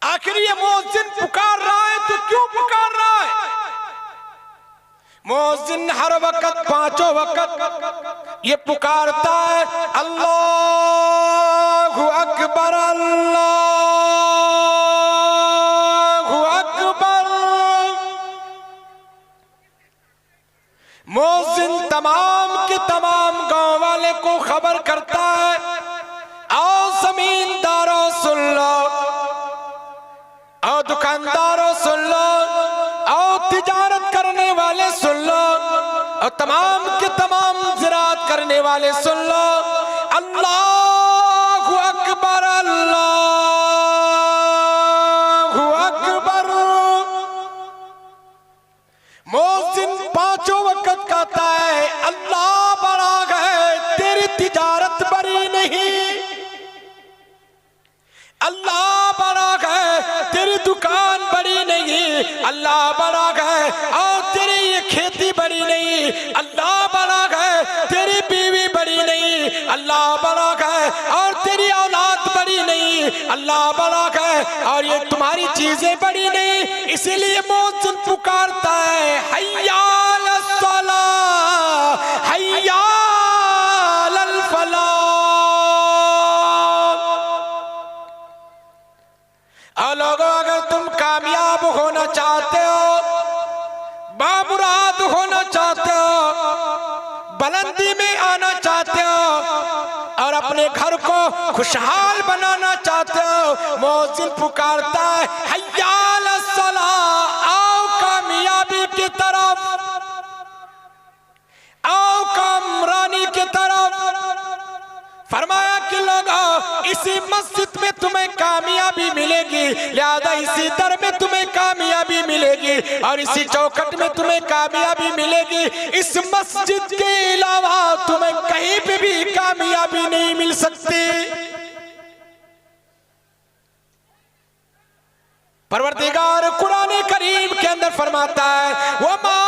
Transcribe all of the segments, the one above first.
आखिर ये मुअज्जिन पुकार रहा है तो क्यों पुकार रहा है? मुअज्जिन हर वक्त, पांचों वक्त ये पुकारता है अल्लाहु अकबर, अल्लाहु अकबर। मुअज्जिन तमाम के तमाम गांव वाले को खबर करता है, आओ जमींदारों सुन लो, आओ दुकानदारों सुन लो, आओ तिजारत करने वाले सुन लो, और तमाम के तमाम ज़राअत करने वाले सुन लो, अल्लाहु अकबर, अल्लाहु अकबर। मुअज्जिन पांचों वक्त कहता है अल्लाह बड़ा है, तेरी तिजारत बड़ी नहीं, अल्लाह बड़ा है, तेरी दुकान बड़ी नहीं, अल्लाह बड़ा है, और तेरी ये खेती बड़ी नहीं, अल्लाह बड़ा है, तेरी बीवी बड़ी नहीं, अल्लाह बड़ा है, और तेरी औलाद बड़ी नहीं, अल्लाह बड़ा है, और ये तुम्हारी चीजें बड़ी नहीं। इसीलिए मुअज्जिन पुकारता है हय्या अलस सलाह, हय्या अलल फलाह। और लोगों, अगर तुम कामयाब होना चाहते हो, बामुराद होना चाहते हो, बुलंदी में आना चाहते हो, और अपने घर को खुशहाल बनाना चाहते हो, मुअज्जिन पुकारता है हय्या अलस सलाह, आओ कामयाबी की तरफ, आओ कामरानी की तरफ। फरमाया कि लोगों, इसी मस्जिद में तुम्हें कामयाबी मिलेगी, लिहाजा इसी दर में तुम्हें कामयाबी मिलेगी, और इसी चौखट में तुम्हें कामयाबी मिलेगी। इस मस्जिद के अलावा तुम्हें कहीं पे भी कामयाबी नहीं मिल सकती। परवरदिगार कुरान करीम के अंदर फरमाता है वमा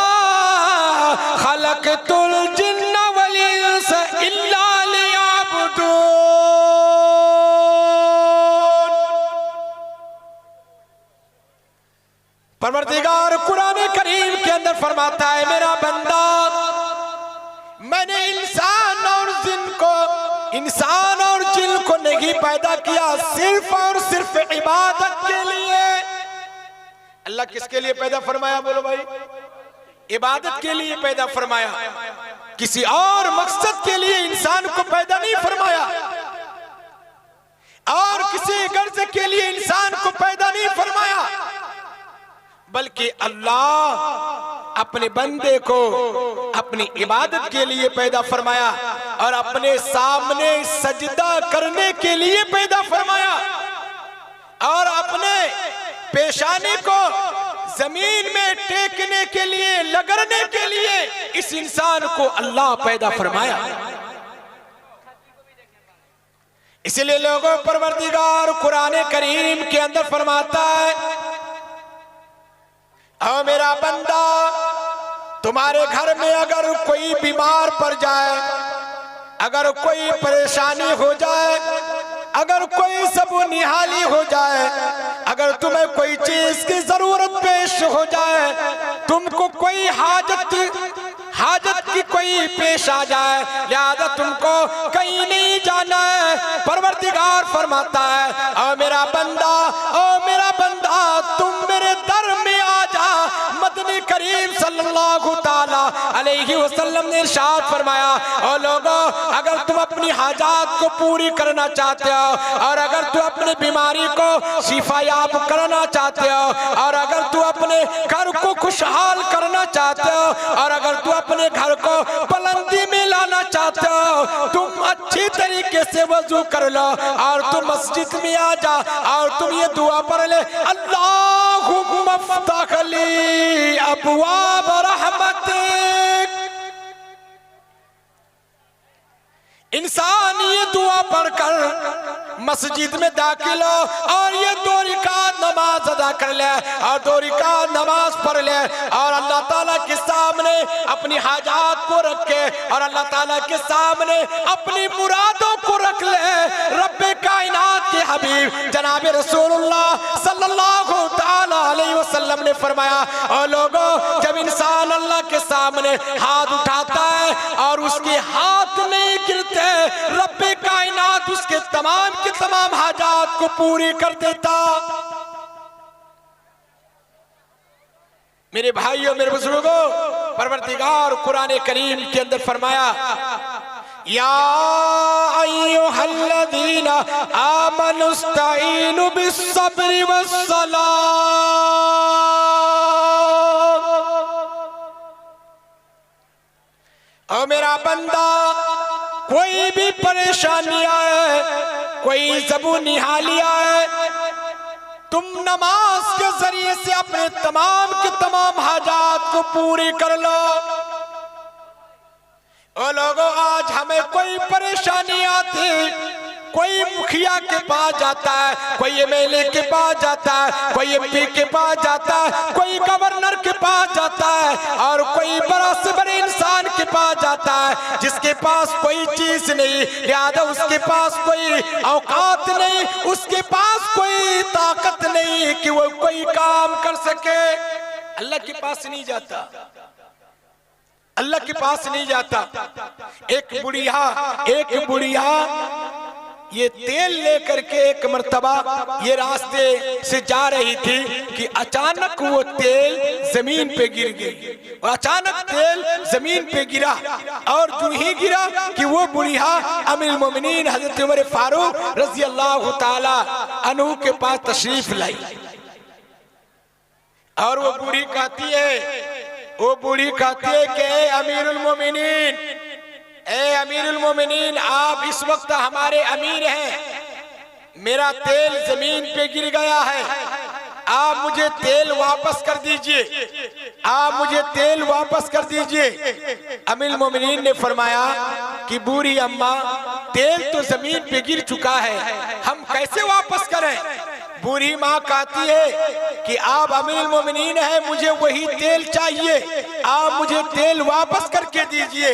खलक़तुल जिन्न वल इंस इल्ला लियअबुदून। परवरदिगार कुरान करीम के अंदर फरमाता है मेरा बंदा, मैंने इंसान और जिन को नहीं पैदा किया सिर्फ और सिर्फ इबादत के लिए। अल्लाह किसके लिए पैदा फरमाया? बोलो भाई, इबादत के लिए पैदा फरमाया, किसी और मकसद के लिए इंसान को पैदा नहीं फरमाया, और किसी गर्ज के लिए इंसान को पैदा नहीं फरमाया, बल्कि अल्लाह अपने बंदे को अपनी इबादत के लिए पैदा फरमाया, और अपने सामने सजदा करने के लिए पैदा फरमाया, और अपने पेशानी को जमीन में टेकने के लिए, लगरने के लिए इस इंसान को अल्लाह पैदा फरमाया। इसलिए लोगों, परवरदिगार कुरान करीम के अंदर फरमाता है ओ मेरा बंदा, तुम्हारे घर में अगर कोई बीमार पड़ जाए, अगर कोई परेशानी हो जाए, अगर कोई सब निहाली हो जाए, अगर तुम्हें कोई चीज की जरूरत पेश हो जाए, तुमको कोई हाजत की कोई पेश आ जाए, लिहाजा तुमको कहीं नहीं जाना है। परवरदिगार फरमाता है ओ मेरा बंदा, तुम मेरे दर में आ जा। मदनी करीम सल्लल्लाहु ताला अलैहि वसल्लम ने इरशाद फरमाया ओ लोगों, अगर तुम अपनी हाजात को पूरी करना चाहते हो, और अगर तू अपनी बीमारी को शिफायाब करना चाहते हो, और अगर तू अपने घर को खुशहाल करना चाहते हो, और अगर तू अपने घर को बुलंदी में लाना चाहते हो, तुम अच्छी तरीके से वजू कर लो, और तुम मस्जिद में आ जा, और तुम ये दुआ पढ़ ले अल्लाहुम्मा फ़्तह ली अबवाब रहमतिक। इंसान ये दुआ पढ़कर मस्जिद में दाखिल हो, और ये 2 रिकात नमाज अदा कर ले, और 2 रिकात नमाज पढ़ ले, और अल्लाह ताला के सामने अपनी हाजात को रखे, और अल्लाह ताला के सामने अपनी मुरादों को रख ले। रब्बे कायनात के हबीब जनाब रसूलुल्लाह सल्लल्लाहु ताला अलैहि वसल्लम ने फरमाया, और लोगों, जब इंसान अल्लाह के सामने हाथ उठाता है और उसके हाथ नहीं गिरते, रब्बे कायनात उसके तमाम के तमाम हाजात को पूरी कर देता। मेरे भाइयों, मेरे बुजुर्गों, परवरदिगार कुरान करीम के अंदर फरमाया, या अय्युहल्लज़ीना आमनुस्तईनु बिस्सब्रि वस्सलाह। और मेरा बंदा, कोई भी परेशानी आए, कोई ज़बूनी हाली आए, तुम नमाज के जरिए से अपने तमाम के तमाम हाजात को पूरी कर लो। ओ लोगों, आज हमें कोई परेशानी आती, कोई मुखिया के पास जाता है, कोई एमएलए के पास जाता है, कोई एमपी के पास जाता है, कोई गवर्नर के पास जाता है, और कोई बड़ा से बड़े इंसान के पास जाता है जिसके पास कोई चीज नहीं, लिहाजा उसके पास कोई औकात नहीं, उसके पास कोई ताकत नहीं कि वो कोई काम कर सके। अल्लाह के पास नहीं जाता, अल्लाह के पास नहीं जाता। एक बुढ़िया ये तेल लेकर के एक मर्तबा ये रास्ते से जा रही थी कि अचानक वो तेल जमीन पे गिर गई। अचानक तेल जमीन पे गिरा, और जो ही गिरा कि वो बुढ़िया अमीरुल मोमिनीन हजरत उमर फारूक रज़ी अल्लाह ताला अन्हु के पास तशरीफ लाई। और वो बूढ़ी कहती है कि ए अमीरुल मोमिनीन, ए अमीरुल मोमिनीन, आप इस वक्त हमारे अमीर हैं, मेरा तेल जमीन पे गिर गया है, आप मुझे तेल वापस कर दीजिए, आप मुझे तेल वापस कर दीजिए। अमीरुल मोमिनीन ने फरमाया कि बूढ़ी अम्मा, तेल तो जमीन पे गिर चुका है, हम कैसे वापस करें। बूढ़ी माँ कहती है कि आप अमीरुल मोमिनीन हैं, मुझे वही तेल चाहिए, आप मुझे तेल वापस करके दीजिए।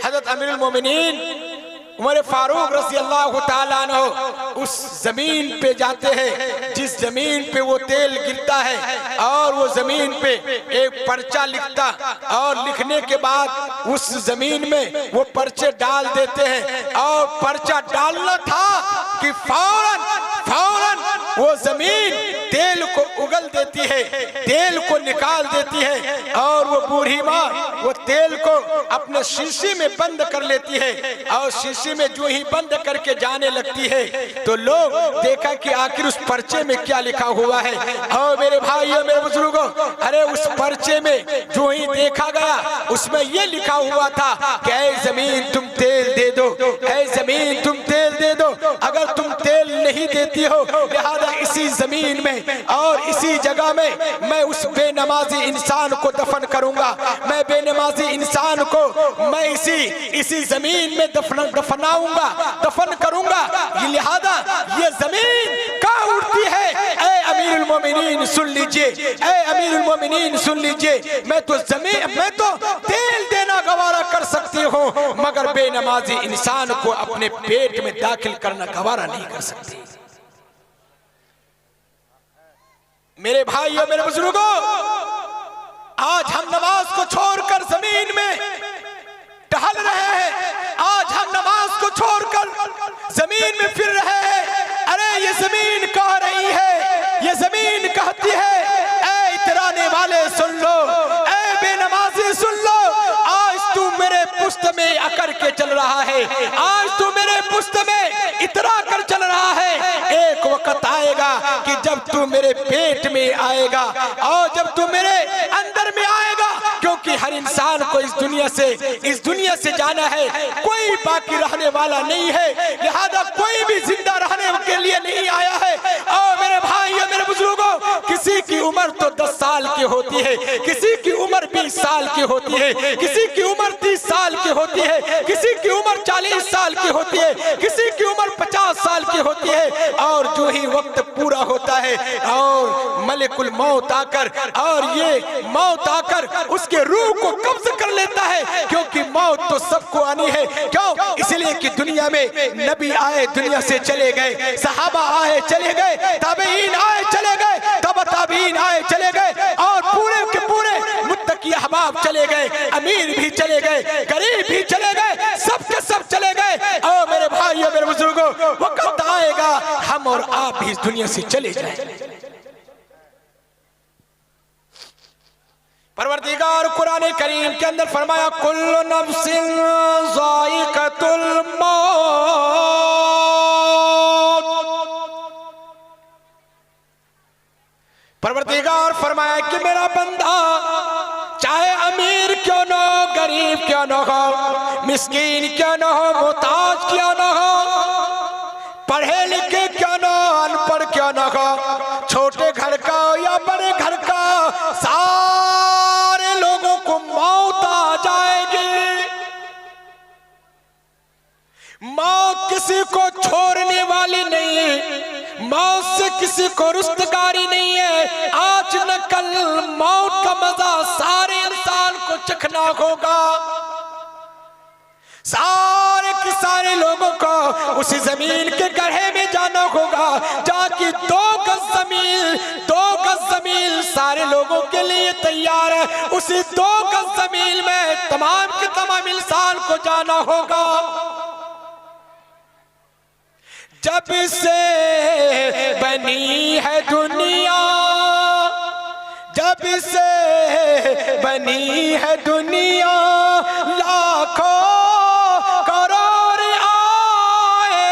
हजरत अमीरुल मोमिनीन उमर फारूक रज़ी अल्लाह ताला अन्हु उस जमीन पे जाते हैं जिस जमीन पे वो तेल गिरता है, और वो जमीन पे एक पर्चा लिखता, और लिखने के बाद उस जमीन में वो पर्चे डाल देते हैं। और पर्चा डालना था कि फौरन वो जमीन तेल को उगल देती है, तेल को निकाल देती है, और वो बूढ़ी माँ वो तेल को अपने शीशी में बंद कर लेती है, और शीशी में जो ही बंद करके जाने लगती है तो लोग देखा कि आखिर उस पर्चे में क्या लिखा हुआ है। और मेरे भाइयों, मेरे बुजुर्गों, अरे उस पर्चे में जो ही देखा गया उसमें ये लिखा हुआ था कि ऐ जमीन तुम तेल दे दो, ऐ जमीन तुम तेल दे दो, अगर तुम तेल नहीं देती हो लिहाजा इसी जमीन में और इसी जगह में मैं उस बेनमाजी इंसान को दफन करूंगा, मैं बेनमाजी इंसान को मैं इसी जमीन में दफन करूंगा। लिहाजा ये जमीन कहाँ उठती है? ऐ अमीरुल मोमिनीन सुन लीजिए, ऐ अमीरुल मोमिनीन सुन लीजिए, मैं तो तेल देना गवारा कर सकती हूँ, मगर बेनमाजी इंसान को अपने पेट में दाखिल करना गवारा नहीं कर सकती। मेरे भाइयों, मेरे बुजुर्गों, आज हम नमाज को छोड़कर जमीन में टहल रहे हैं, आज हम नमाज को छोड़कर जमीन में फिर रहे हैं। अरे ये जमीन कह रही है, ये जमीन कहती है, ऐ इतराने वाले सुन लो, ऐ बेनमाजी सुन लो, आज तू मेरे पुश्त में अकड़ के चल रहा है, आज तू मेरे पुश्त में इतरा कर चल रहा है। एक वक्त आएगा कि जब तू मेरे पेट में आएगा और जब तू मेरे अंदर में आएगा, क्योंकि हर इंसान को इस दुनिया से जाना है, कोई बाकी रहने वाला नहीं है, लिहाजा कोई भी जिंदा रहने के लिए नहीं आया है। और मेरे भाइयों, मेरे बुजुर्गों, किसी की उम्र तो 10 साल की होती है, किसी की उम्र 20 साल की होती है, किसी की उम्र 30 साल की होती है, किसी की उम्र 40 साल की होती है, किसी की उम्र 50 साल की समाप्ति होती है और जो ही वक्त पूरा होता है और मलिकुल मौत आकर और ये मौत आकर उसके रूह को कब्ज कर लेता है, क्योंकि मौत तो सबको आनी है। क्यों? इसलिए कि दुनिया में नबी आए दुनिया से चले गए, सहाबा आए चले गए, ताबईन आए चले गए, तबा ताबईन आए चले गए और पूरे के पूरे मुत्तकी अहबाब चले गए, अमीर भी चले गए, गरीब भी चले गए, सब के सब चले गए। और मेरे भाइयों मेरे बुजुर्गों, वक्त आएगा हम और आप भी इस दुनिया से चले जाएंगे। परवरदिगार कुरान करीम के अंदर फरमाया कुल्लु नफ्सिन ज़ाइक़तुल मौत। परवरदिगार फरमाया कि मेरा बंदा चाहे अमीर क्यों न हो, गरीब क्यों न हो, मिस्कीन क्यों न हो, मोहताज क्यों न हो, पढ़े लिखे क्यों न हो, अनपढ़ क्यों न हो, छोटे घर का या बड़े घर का, सारे लोगों को मौत आ जाएगी। मौत किसी को छोड़ने वाली नहीं है, मौत से किसी को रुस्तगारी नहीं है। आज न कल मौत का मजा सारे इंसान को चखना होगा। सारे के सारे लोगों को उसी जमीन के गड्ढे में जाना होगा, जाके 2 गज जमीन सारे लोगों के लिए तैयार है। उसी 2 गज जमीन में तमाम के तमाम इंसान को जाना होगा। जब से बनी है दुनिया, जब से बनी है दुनिया, लाखों करोड़ आए,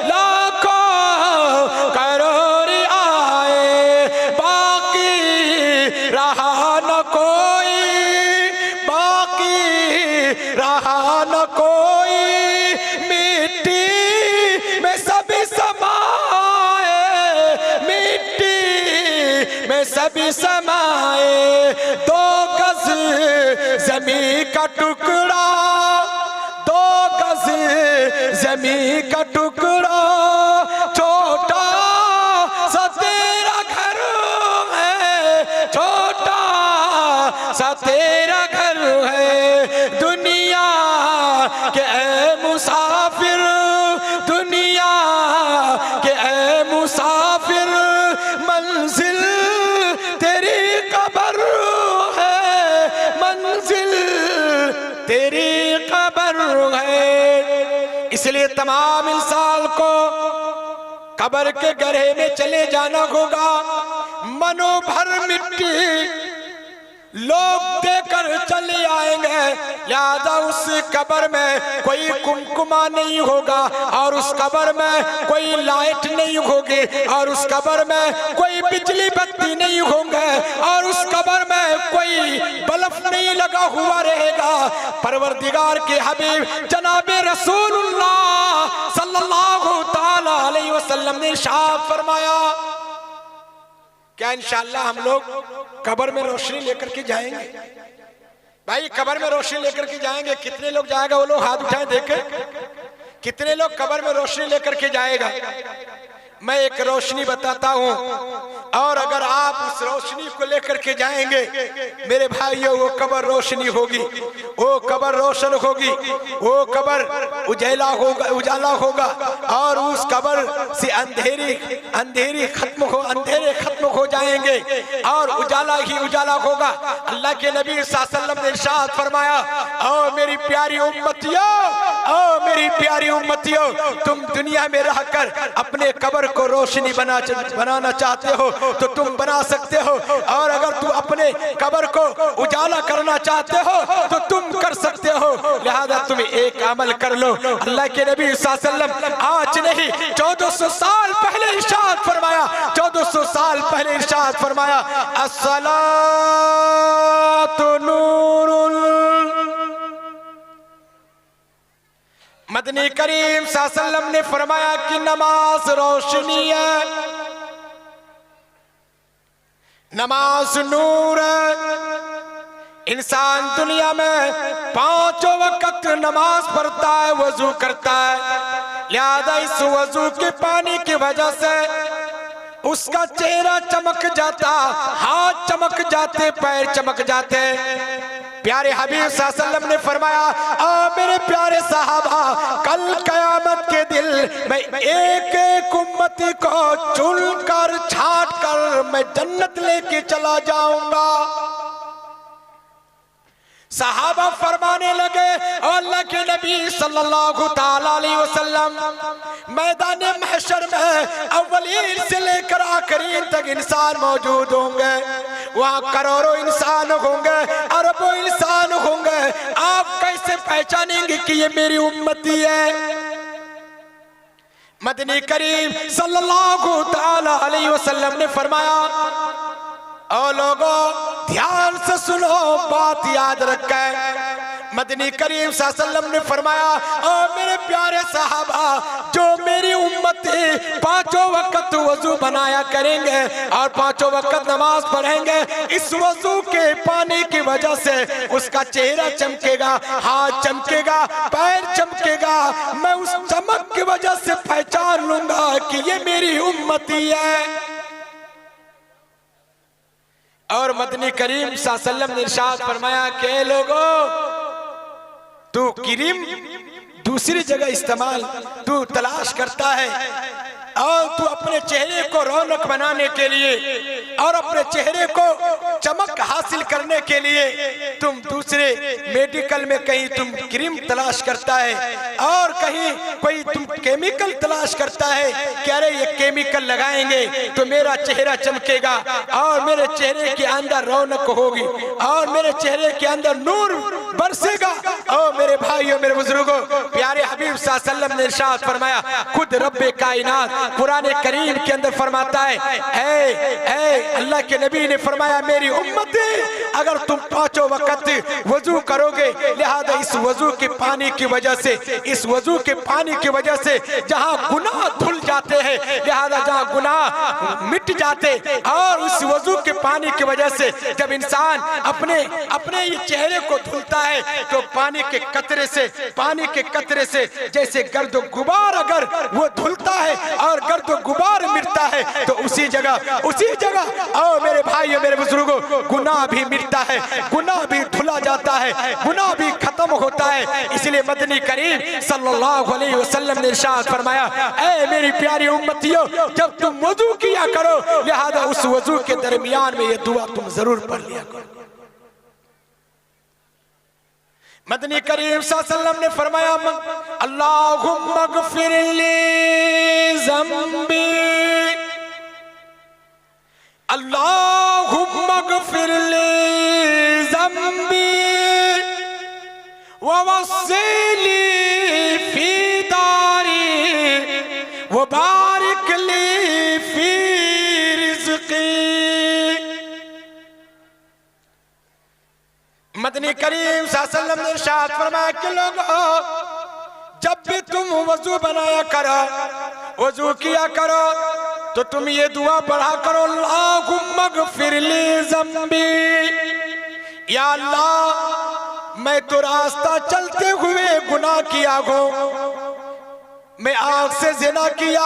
लाखों करोड़ आए, बाकी रहा न कोई, बाकी रहा न कोई, मिट्टी में सभी समाए, मिट्टी में सभी समाए। 2 गज जमीन का टुकड़ा, 2 गज जमीन का टुकड़ा, छोटा सा तेरा घर है, छोटा सा तेरा घर है। दुनिया के ऐ मुसाफिर, दुनिया के ऐ मुसाफिर, मंजिल तेरी कब्र है, मंजिल तेरी कब्र है। इसलिए तमाम इंसान को कब्र के गड्ढे में चले जाना होगा। मनो भर मिट्टी लोग देकर चले आएंगे, लिहाजा उस कब्र में कोई कुमकुमा नहीं होगा और उस कब्र में कोई लाइट नहीं होगी और उस कब्र में कोई बिजली बत्ती नहीं होंगे और उस कब्र में कोई बल्ब नहीं लगा हुआ रहेगा। परवरदिगार के हबीब जनाबे रसूलुल्लाह सल्लल्लाहु ताला अलैहि वसल्लम ने इरशाद फरमाया, क्या इंशाअल्लाह हम लोग कब्र में रोशनी लेकर के जाएंगे? भाई कब्र में रोशनी लेकर के जाएंगे। कितने लोग जाएगा? वो लोग हाथ उठाएं देखें, कितने लोग कब्र में रोशनी लेकर के जाएगा? मैं एक रोशनी बताता हूँ और अगर आप उस रोशनी को लेकर के जाएंगे मेरे भाइयों, वो कब्र रोशनी होगी, वो कब्र रोशन होगी, वो कब्र उजाला होगा, उजाला होगा और उस कब्र से अंधेरे खत्म हो जाएंगे और उजाला ही उजाला होगा। अल्लाह के नबी सल्लल्लाहु अलैहि वसल्लम ने इरशाद फरमाया, ओ मेरी प्यारी उम्मतियों, ओ मेरी प्यारी उम्मतियों, तुम दुनिया में रहकर अपने कब्र को रोशनी बनाना चाहते हो तो तुम बना सकते हो और अगर तुम अपने कब्र को उजाला करना चाहते हो तो तुम कर सकते हो। लिहाजा तुम एक अमल कर लो। अल्लाह के नबी सल्लल्लाहु अलैहि वसल्लम आज नहीं 1400 साल पहले इरशाद फरमाया, 1400 साल पहले इरशाद फरमाया, अस्सलातु नूरुल। मदनी करीम सल्लल्लाहु अलैहि वसल्लम ने फरमाया कि नमाज रोशनी है, नमाज नूर है। इंसान दुनिया में 5 वक्त नमाज पढ़ता है, वजू करता है, लिहाजा इस वजू के पानी की वजह से उसका चेहरा चमक जाता, हाथ चमक जाते, पैर चमक जाते। प्यारे हबीब सल्लल्लाहु अलैहि वसल्लम ने फरमाया, मेरे प्यारे साहबा, कल कयामत के दिन मैं एक एक उम्मती को चुन कर छांट कर मैं जन्नत लेके चला जाऊंगा। सहाबा फरमाने लगे, अल्लाह के नबी सल्लल्लाहु ताला अलैहि वसल्लम, मैदान महशर में अव्वलीन से लेकर आखिरीन तक इंसान मौजूद होंगे। वहाँ करोड़ों इंसान होंगे, अरबों इंसान होंगे। आप कैसे पहचानेंगे कि ये मेरी उम्मती है? मदनी करीम सल्लल्लाहु ताला अलैहि वसल्लम ने फरमाया, ओ लोगों ध्यान से सुनो, बात याद रखें। मदनी करीम सल्लल्लाहु अलैहि वसल्लम ने फरमाया, ओ मेरे प्यारे साहबा, जो मेरी उम्मती पांचों वक्त वजू बनाया करेंगे और पांचों वक्त नमाज पढ़ेंगे, इस वजू के पानी की वजह से उसका चेहरा चमकेगा, हाथ चमकेगा, पैर चमकेगा। मैं उस चमक की वजह से पहचान लूंगा कि ये मेरी उम्मती है। और मदनी करीम सल्लल्लाहु अलैहि वसल्लम ने इरशाद फरमाया कि लोगों, तू क्रीम दूसरी जगह इस्तेमाल तू तलाश करता है और तू अपने चेहरे को रौनक बनाने के लिए और अपने चेहरे को चमक हासिल करने के लिए तुम दूसरे मेडिकल में कहीं तुम क्रीम तलाश करता है और कहीं कोई तुम केमिकल तलाश करता है कि अरे ये केमिकल लगाएंगे तो मेरा चेहरा चमकेगा और मेरे चेहरे के अंदर रौनक होगी और मेरे चेहरे के अंदर नूर बरसेगा। और मेरे भाइयों, मेरे बुजुर्गों, प्यारे हबीब सल्लल्लाहु अलैहि वसल्लम ने इरशाद फरमाया, खुद रब्बे कायनात कुरान करीम के अंदर फरमाता है, ऐ अल्लाह के नबी ने फरमाया, मेरी उम्मती, अगर तुम पांचों वक्त वजू करोगे, लिहाजा इस वजू के पानी की वजह से, इस वजू के पानी की वजह से जहां गुनाह धुल जाते हैं, लिहाजा जहां गुनाह मिट जाते, और उस वजू के पानी की वजह से जब इंसान अपने अपने ये चेहरे को धुलता है तो पानी के कतरे से जैसे गर्द गुबार अगर वो धुलता है और गर्द गुबार मिटता है तो उसी जगह और मेरे भाइयों, मेरे बुजुर्गों, गुनाह भी मिटता है, गुनाह भी धुला जाता है, गुनाह भी खत्म होता है। इसलिए मदनी करीम सल्लल्लाहु अलैहि वसल्लम ने इरशाद फरमाया, ऐ मेरी प्यारी उम्मतियों, जब तुम वजू किया करो, लिहाजा उस वजू के दरमियान में ये दुआ तुम जरूर पढ़ लिया करो। मदनी करीम सल्लल्लाहु अलैहि वसल्लम ने फरमाया, अल्लाहुम्मा गफिरली ज़म्बी, अल्लाहुम्मा गफिरली ज़म्बी व वस्सिली फी दारी व बारिक ली फी रिज़्क़ी। मदनी करीम सल्लल्लाहु अलैहि वसल्लम ने इरशाद फरमाया कि लोगों, जब भी तुम वजू बनाया करो, वजू किया करो, तो तुम ये दुआ पढ़ा करो, अल्लाहुम्मा गफिरली ज़म्बी, या अल्लाह मैं तो रास्ता चलते हुए गुनाह किया हो, मैं आँख से ज़िना किया,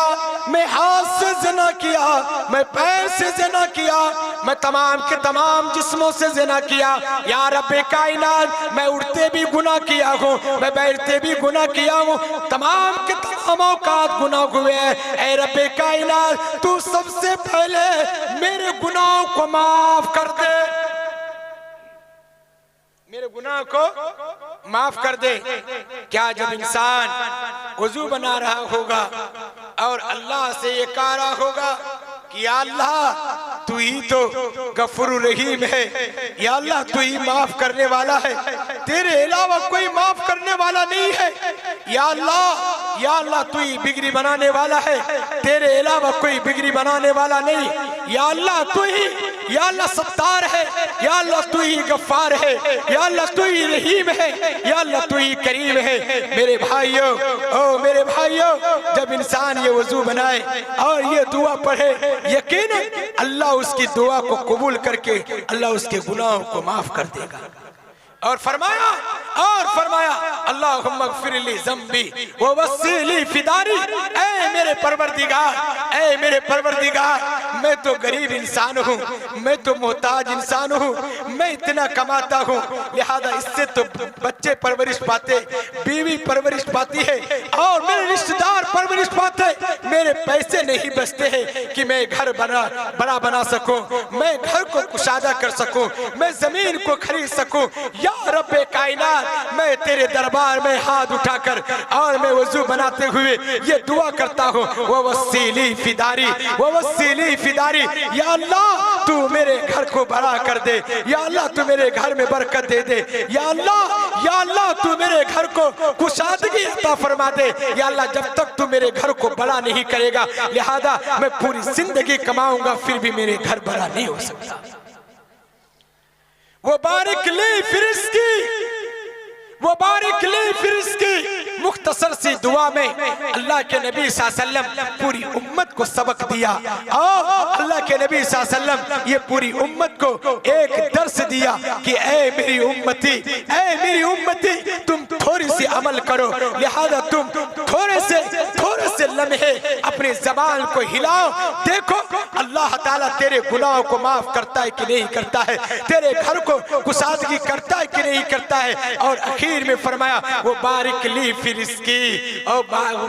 मैं हाथ से ज़िना किया, मैं पैर से ज़िना किया, मैं तमाम के तमाम जिस्मों से ज़िना किया। या रब्बे कायनात, मैं उड़ते भी गुनाह किया हूँ, मैं बैठते भी गुनाह किया हूँ, तमाम के तमाम औकात गुनाह हुए हैं। ऐ रब्बे कायनात, तू सबसे पहले मेरे गुनाहों को माफ कर दे, मेरे गुनाह को माफ कर दे। क्या जब इंसान वजू बना रहा होगा और अल्लाह से ये कह रहा होगा कि या अल्लाह तू ही तो गफूर रहीम है, या अल्लाह तू ही माफ करने वाला है, तेरे अलावा कोई माफ करने वाला नहीं है, या अल्लाह तू ही बिगड़ी बनाने वाला है, तेरे अलावा कोई बिगड़ी बनाने वाला नहीं, या अल्लाह तू ही, या अल्लाह सत्तार है, या अल्लाह तू ही गफ्फार है, या अल्लाह तू ही रहीम है, या अल्लाह तू ही करीम है। मेरे भाइयों, ओ मेरे भाइयों, जब इंसान ये वजू बनाए और ये दुआ पढ़े, यकीनन अल्लाह उसकी दुआ को कबूल करके अल्लाह उसके गुनाहों को माफ कर देगा। और फरमाया, और फरमाया अल्लाहुम्मा ग़फ़िरली ज़म्बी व वस्सिली फ़िदारी, ऐ मेरे परवरदिगार, ऐ मेरे परवरदिगार, मैं तो गरीब इंसान हूँ, मैं तो मोहताज इंसान हूँ, मैं इतना कमाता हूँ, लिहाजा इससे तो बच्चे परवरिश पाते, बीवी परवरिश पाती है और मेरे रिश्तेदार परवरिश पाते, मेरे पैसे नहीं बचते हैं कि मैं घर बड़ा बना सकूं, मैं घर को कुशादा कर सकूं, मैं जमीन को खरीद सकूं। या रब्बे कायनात, मैं तेरे दरबार में हाथ उठाकर और मैं वजू बनाते हुए ये दुआ करता हूँ, वो वसीली फिदारी, वो वसीली फिदारी, या अल्लाह तू मेरे घर को बड़ा कर दे, या अल्लाह तू मेरे घर में बरकत दे दे, या अल्लाह तू मेरे घर को कुशादगी अता फरमा दे, या अल्लाह जब तक तू मेरे घर को बड़ा नहीं करेगा, लिहाजा मैं पूरी जिंदगी कमाऊंगा फिर भी मेरे घर बड़ा नहीं हो सकता। वो बारिक ली फिर इसकी, वो बारिक ली फिर इसकी मुख्तसर सी दुआ में अल्लाह के नबी सल्लल्लाहु अलैहि वसल्लम पूरी उम्मत को सबक दिया और अल्लाह के नबी सल्लल्लाहु अलैहि वसल्लम ये पूरी उम्मत को एक दर्स दिया कि ऐ मेरी उम्मती, ऐ मेरी उम्मती, तुम थोड़ी सी अमल करो, लिहाजा तुम थोड़े से लम्हे अपनी ज़बान को हिलाओ, देखो अल्लाह ताला तेरे गुनाहों को माफ करता है कि नहीं करता है, तेरे घर को कुशादगी करता है कि नहीं करता है। और आखिर में फरमाया वो बारिक ली फिर इसकी, और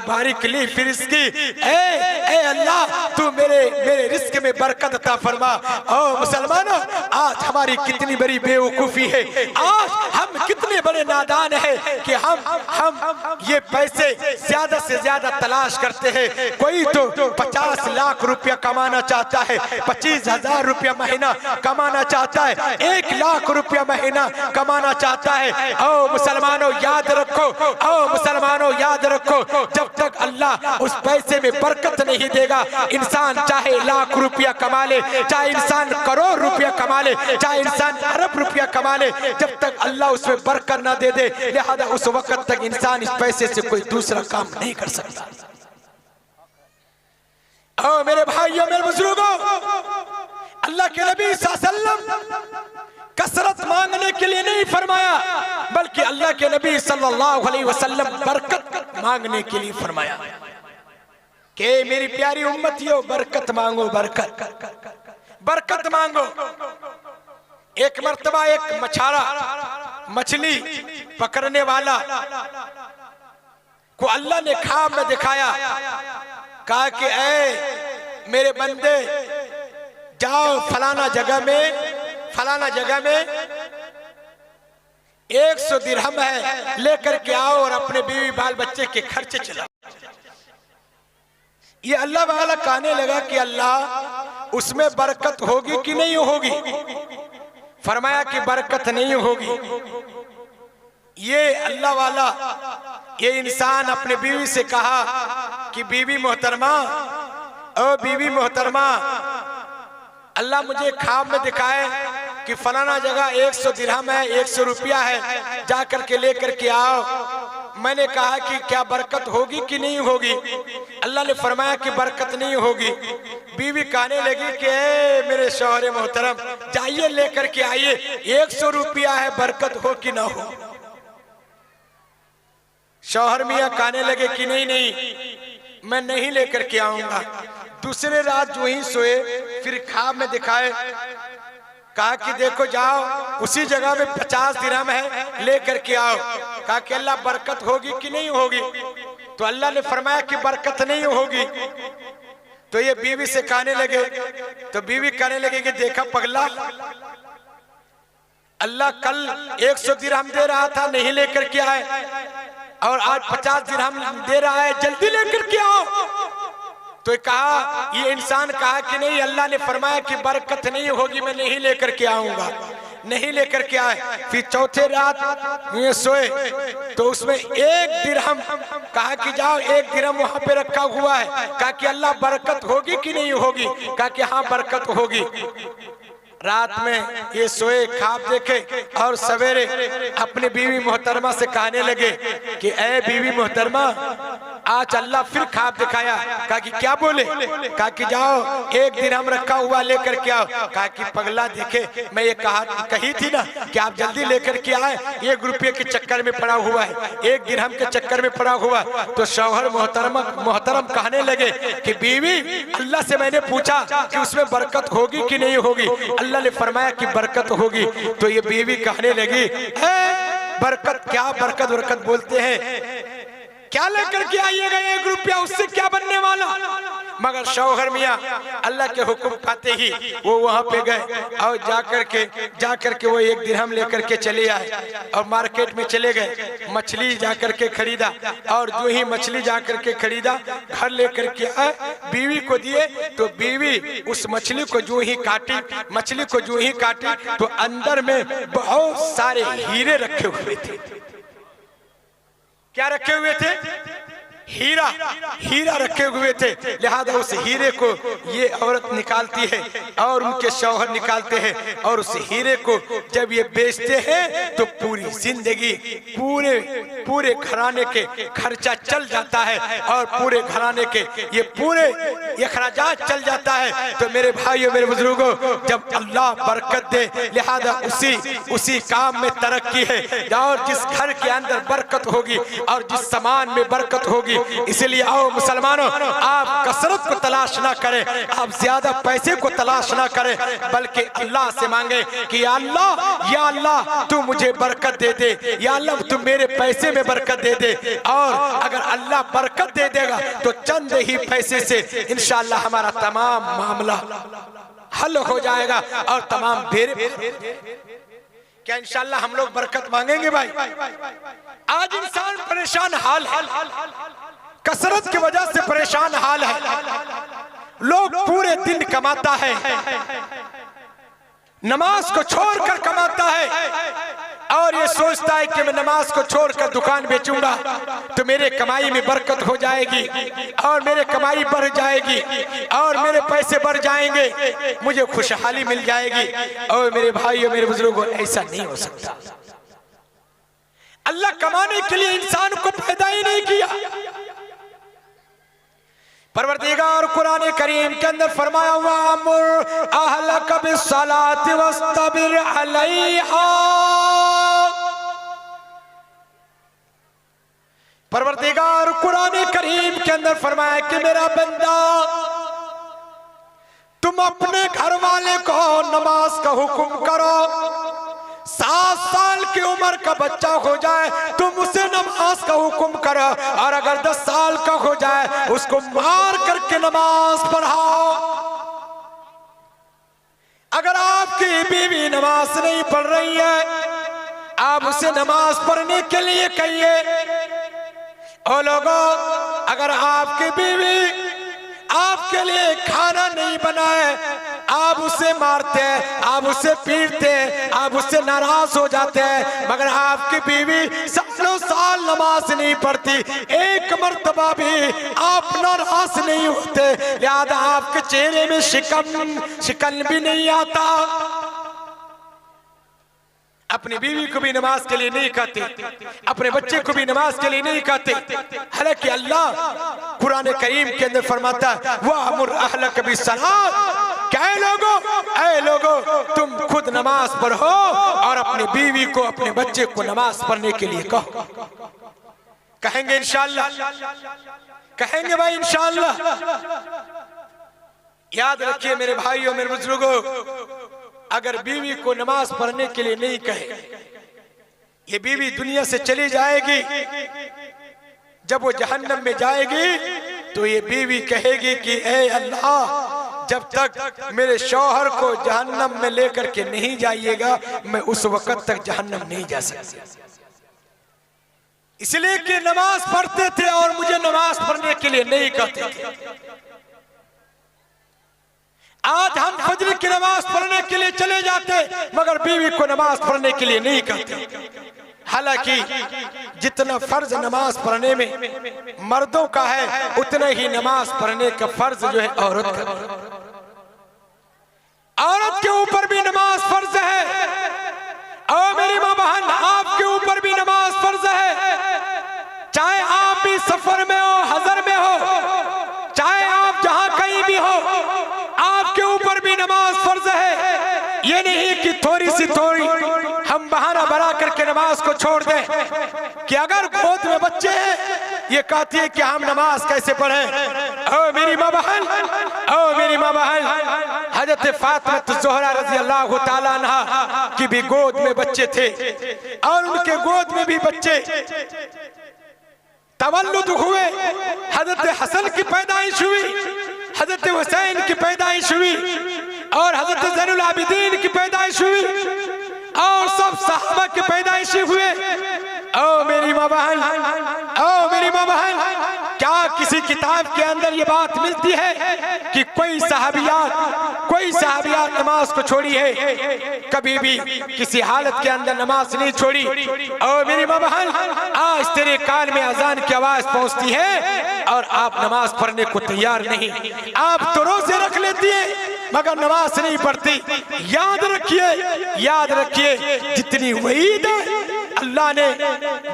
बारिक ली फिर इसकी, ए अल्लाह तू मेरे रिस्क में बरकत अता फरमा। और मुसलमानों, आज हमारी कितनी बड़ी बेवकूफ़ी है, आज हम कितने बड़े नादान हैं कि हम ये पैसे ज्यादा से ज्यादा तलाश करते हैं। कोई तो 50 लाख रुपया कमाना चाहता है, 25,000 रुपया महीना कमाना चाहता है, 1 लाख रुपया महीना कमाना चाहता है। ओ मुसलमानों याद रखो, ओ मुसलमानों याद रखो, जब तक अल्लाह उस पैसे में बरकत नहीं देगा, इंसान चाहे लाख रुपया कमा ले, चाहे इंसान करोड़ रुपया कमा ले, चाहे इंसान अरब रुपया कमा ले, जब तक अल्लाह उसमें बरकत ना दे दे, लिहाजा उस वक्त तक इंसान इस पैसे से कोई दूसरा काम नहीं कर सकता। ओ मेरे भाइयों, मेरे बुजुर्गों, अल्लाह के नबी सल्लल्लाहु अलैहि वसल्लम कसरत मांगने के लिए नहीं फरमाया, बल्कि अल्लाह के नबी सल्लल्लाहु अलैहि वसल्लम बरकत मांगने के लिए फरमाया कि मेरी प्यारी उम्मतियों बरकत मांगो, बरकत मांगो। एक मर्तबा एक मछारा मछली पकड़ने वाला को अल्लाह ने ख्वाब में दिखाया, कहा कि ऐ मेरे बंदे जाओ फलाना जगह में 100 दिरहम है, लेकर के आओ और अपने बीवी बाल बच्चे के खर्चे चलाओ। ये अल्लाह वाला कहने लगा कि अल्लाह उसमें बरकत होगी कि नहीं होगी? फरमाया कि बरकत नहीं होगी। ये अल्लाह वाला, ये इंसान अपने बीवी से कहा कि बीवी मोहतरमा, ओ बीवी मोहतरमा, अल्लाह मुझे ख्वाब में दिखाए कि फलाना जगह 100 दिरहम है, 100 रुपया है, जा करके लेकर के आओ। मैंने कहा कि क्या बरकत होगी कि नहीं होगी? अल्लाह ने फरमाया कि बरकत नहीं होगी। बीवी कहने लगी कि मेरे शौहर मोहतरम, जाइए लेकर के आइए, 100 रुपया है, बरकत हो कि ना हो। शौहर मियाँ कहने लगे कि नहीं, मैं नहीं लेकर के आऊंगा। दूसरे रात जो ही सोए, फिर ख्वाब में दिखाए, कहा कि देखो जाओ उसी जगह में 50 दिरहम है, लेकर के आओ। कहा कि अल्लाह बरकत होगी कि नहीं होगी? तो अल्लाह ने फरमाया कि बरकत नहीं होगी। तो ये बीवी से कहने लगे, तो बीवी कहने लगे कि देखा पगला, अल्लाह कल 100 दिरहम दे रहा था, नहीं लेकर के आए, और आज 50 दिरहम दे रहा है, जल्दी लेकर के आओ। तो कहा, ये इंसान कहा कि नहीं, अल्लाह ने फरमाया कि बरकत नहीं होगी, मैं नहीं लेकर के आऊंगा, नहीं लेकर के आए। फिर चौथे रात ये सोए, तो उसमें 1 दिरहम, कहा कि जाओ 1 दिरहम वहां पे रखा हुआ है। कहा कि अल्लाह बरकत होगी कि नहीं होगी? कहा कि हाँ बरकत होगी। रात में ये सोए, ख्वाब देखे, और सवेरे अपनी बीवी मोहतरमा से कहने लगे कि ऐ बीवी मोहतरमा, आज अल्लाह फिर ख्वाब दिखाया। कहा कि क्या बोले? कहा कि जाओ 1 दिरहम रखा हुआ लेकर के आओ। कहा कि पगला देखे, मैं ये कही थी ना कि आप जल्दी लेकर के आए, 1 रुपये के चक्कर में पड़ा हुआ है, 1 दिरहम के चक्कर में पड़ा हुआ। तो शौहर मोहतरम कहने लगे कि बीवी, अल्लाह से मैंने पूछा कि उसमें बरकत होगी कि नहीं होगी। अल्लाह ने फरमाया कि बरकत होगी। तो ये बीवी कहने लगी, बरकत क्या, बरकत बोलते हैं, क्या लेकर के आइएगा 1 रुपया, उससे क्या बनने वाला। मगर शौहर मियाँ अल्लाह के हुक्म पाते ही वो वहां पे गए और जाकर के वो 1 दिरहम लेकर के चले आए और मार्केट में चले गए, मछली जाकर के खरीदा। और जो ही मछली जाकर के खरीदा, घर लेकर के आए, बीवी को दिए। तो बीवी उस मछली को जो ही काटी तो अंदर में बहुत सारे हीरे रखे हुए थे। क्या रखे हुए थे? हीरा रखे हुए थे। लिहाजा उस हीरे को ये औरत निकालती है और उनके शौहर निकालते हैं, और उस हीरे को जब ये बेचते हैं तो पूरी जिंदगी पूरे घराने के खर्चा चल जाता है और पूरे घराने के ये पूरे अखराजात चल जाता है। तो मेरे भाइयों, मेरे बुजुर्गों, जब अल्लाह बरकत दे, लिहाजा उसी काम में तरक्की है। और जिस घर के अंदर बरकत होगी और जिस सामान में बरकत होगी, इसलिए आओ मुसलमानों, आप कसरत को तलाश ना करें, आप ज्यादा पैसे को तलाश ना करें, बल्कि अल्लाह से मांगे कि या अल्लाह तू मुझे बरकत दे दे, या अल्लाह तू मेरे पैसे में बरकत दे दे। और अगर अल्लाह बरकत दे देगा तो चंद ही पैसे से इंशाअल्लाह हमारा तमाम मामला हल हो जाएगा और तमाम बेरे। क्या इंशाअल्लाह हम लोग बरकत मांगेंगे भाई? आज इंसान परेशान हाल है, कसरत की वजह से परेशान हाल है। लोग पूरे दिन कमाता है, नमाज को छोड़कर कमाता है और ये सोचता है कि मैं नमाज को छोड़कर दुकान बेचूंगा तो मेरे कमाई में बरकत हो जाएगी और मेरे कमाई बढ़ जाएगी और मेरे पैसे बढ़ जाएंगे, मुझे खुशहाली मिल जाएगी। और मेरे भाइयों, मेरे बुजुर्गों, ऐसा नहीं हो सकता। अल्लाह कमाने के लिए इंसान को पैदा ही नहीं किया। परवरदिगार कुरान करीम के अंदर फरमाया हुआ, अमुर अहलक बिस्सलाति वस्तबिर अलैहा। परवरदिगार कुरान करीम के अंदर फरमाया कि मेरा बंदा, तुम अपने घर वाले को नमाज का हुक्म करो। 7 साल की उम्र का बच्चा हो जाए तुम उसे नमाज का हुक्म करो, और अगर 10 साल का हो जाए उसको मार करके नमाज पढ़ाओ। अगर आपकी बीवी नमाज नहीं पढ़ रही है, आप उसे नमाज पढ़ने के लिए कहिए। ओ लोगों, अगर आपकी बीवी आपके लिए खाना नहीं बनाए, आप उसे मारते हैं, आप उसे पीटते हैं, आप उससे नाराज हो जाते हैं, मगर आपकी बीवी सालों साल नमाज नहीं पढ़ती, एक मर्तबा भी आप नाराज नहीं होते, लिहाजा आपके चेहरे में शिकन भी नहीं आता। अपनी बीवी को भी नमाज के लिए नहीं कहते, अपने बच्चे को भी नमाज के लिए नहीं कहते। हालांकि अल्लाह कुरान करीम के अंदर फरमाता है, वअमुर अहलक बिस्सलात। क्या ऐ लोगों, तुम खुद नमाज पढ़ो और अपनी बीवी को, अपने बच्चे को नमाज पढ़ने के लिए कहो। कहेंगे इंशाअल्लाह? कहेंगे भाई इंशाअल्लाह? याद रखिए मेरे भाइयों, मेरे बुजुर्गों, अगर बीवी को नमाज पढ़ने के लिए नहीं कहे, ये बीवी दुनिया से चली जाएगी। जब वो जहन्नम में जाएगी तो ये बीवी कहेगी कि ऐ अल्लाह, जब तक मेरे शौहर को जहन्नम में लेकर के नहीं जाइएगा, मैं उस वक्त तक जहन्नम नहीं जा सकती। इसलिए कि नमाज पढ़ते थे और मुझे नमाज पढ़ने के लिए नहीं कहते थे। आज हम फजर की नमाज पढ़ने के लिए चले जाते, मगर बीवी को नमाज पढ़ने के लिए नहीं कहते। हालांकि जितना फर्ज नमाज पढ़ने में मर्दों का है, उतना ही नमाज पढ़ने का फर्ज जो है औरत का। औरत के ऊपर भी नमाज फर्ज है, और मेरी माँ बहन आपके ऊपर भी नमाज फर्ज है। चाहे आप भी सफर में हो, ये नहीं कि थोड़ी सी थोड़ी हम बहाना बना करके नमाज को छोड़ दें। कि अगर गोद में बच्चे हैं, ये कहती है कि हम नमाज कैसे पढ़ें। ओ मेरी माँ बहन, ओ मेरी माँ बहन, हजरत फातिमा ज़ोहरा रज़ी अल्लाह ताला अन्हा की भी गोद में बच्चे थे और उनके गोद में भी बच्चे तवल्लुद हुए। हजरत हसन की पैदाइश हुई, हजरत हुसैन की पैदाइश हुई और हजरत ज़ैनुल आबिदीन की पैदाइश हुई और सब सहाबा की पैदाइश हुए। ओ मेरी माँ बहन, ओ मेरी माँ बहन, क्या किसी किताब के अंदर ये बात मिलती है कि कोई सहाबियात नमाज को छोड़ी है? कभी भी किसी हालत के अंदर नमाज नहीं छोड़ी। ओ मेरी माँ बहन, आज तेरे कान में अजान की आवाज पहुंचती है और आप नमाज पढ़ने को तैयार नहीं। आप तो रोजे रख लेती है मगर नमाज नहीं पढ़ती। याद रखिए, याद रखिए, जितनी वईद है अल्लाह ने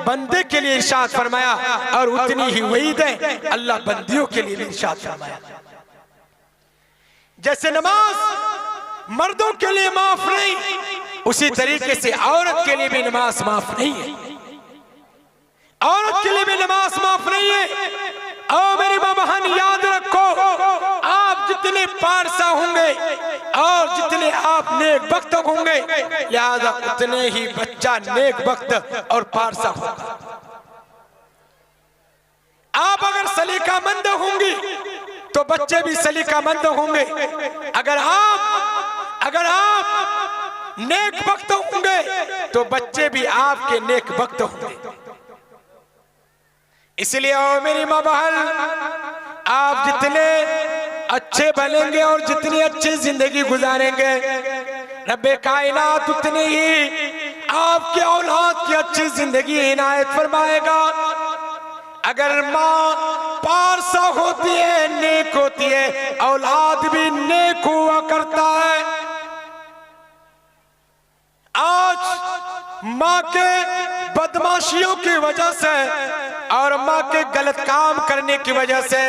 बंदे के लिए इरशाद फरमाया और उतनी ही वईद है अल्लाह बंदियों के लिए इरशाद फरमाया। जैसे नमाज मर्दों के लिए माफ नहीं, उसी तरीके से औरत के लिए भी नमाज माफ नहीं है। औरत के लिए भी नमाज माफ नहीं है। और मेरी माँ बहन याद रखो, आप जितने पारसा होंगे और जितने आप नेक वक्त होंगे, लिहाजा उतने ही बच्चा नेक वक्त और पारसा होगा। आप अगर सलीकामंद होंगी तो बच्चे भी सलीकामंद होंगे। अगर आप नेक वक्त होंगे तो बच्चे भी आपके नेक वक्त होंगे। इसलिए ओ मेरी माँ बहन, आप जितने अच्छे बनेंगे और जितनी अच्छी जिंदगी गुजारेंगे, रब्बे कायनात उतनी ही आपके औलाद की अच्छी जिंदगी इनायत फरमाएगा। अगर माँ पारसा होती है, नेक होती है, औलाद भी नेक हुआ करता है। आज माँ के बदमाशियों की वजह से और माँ के गलत काम करने की वजह से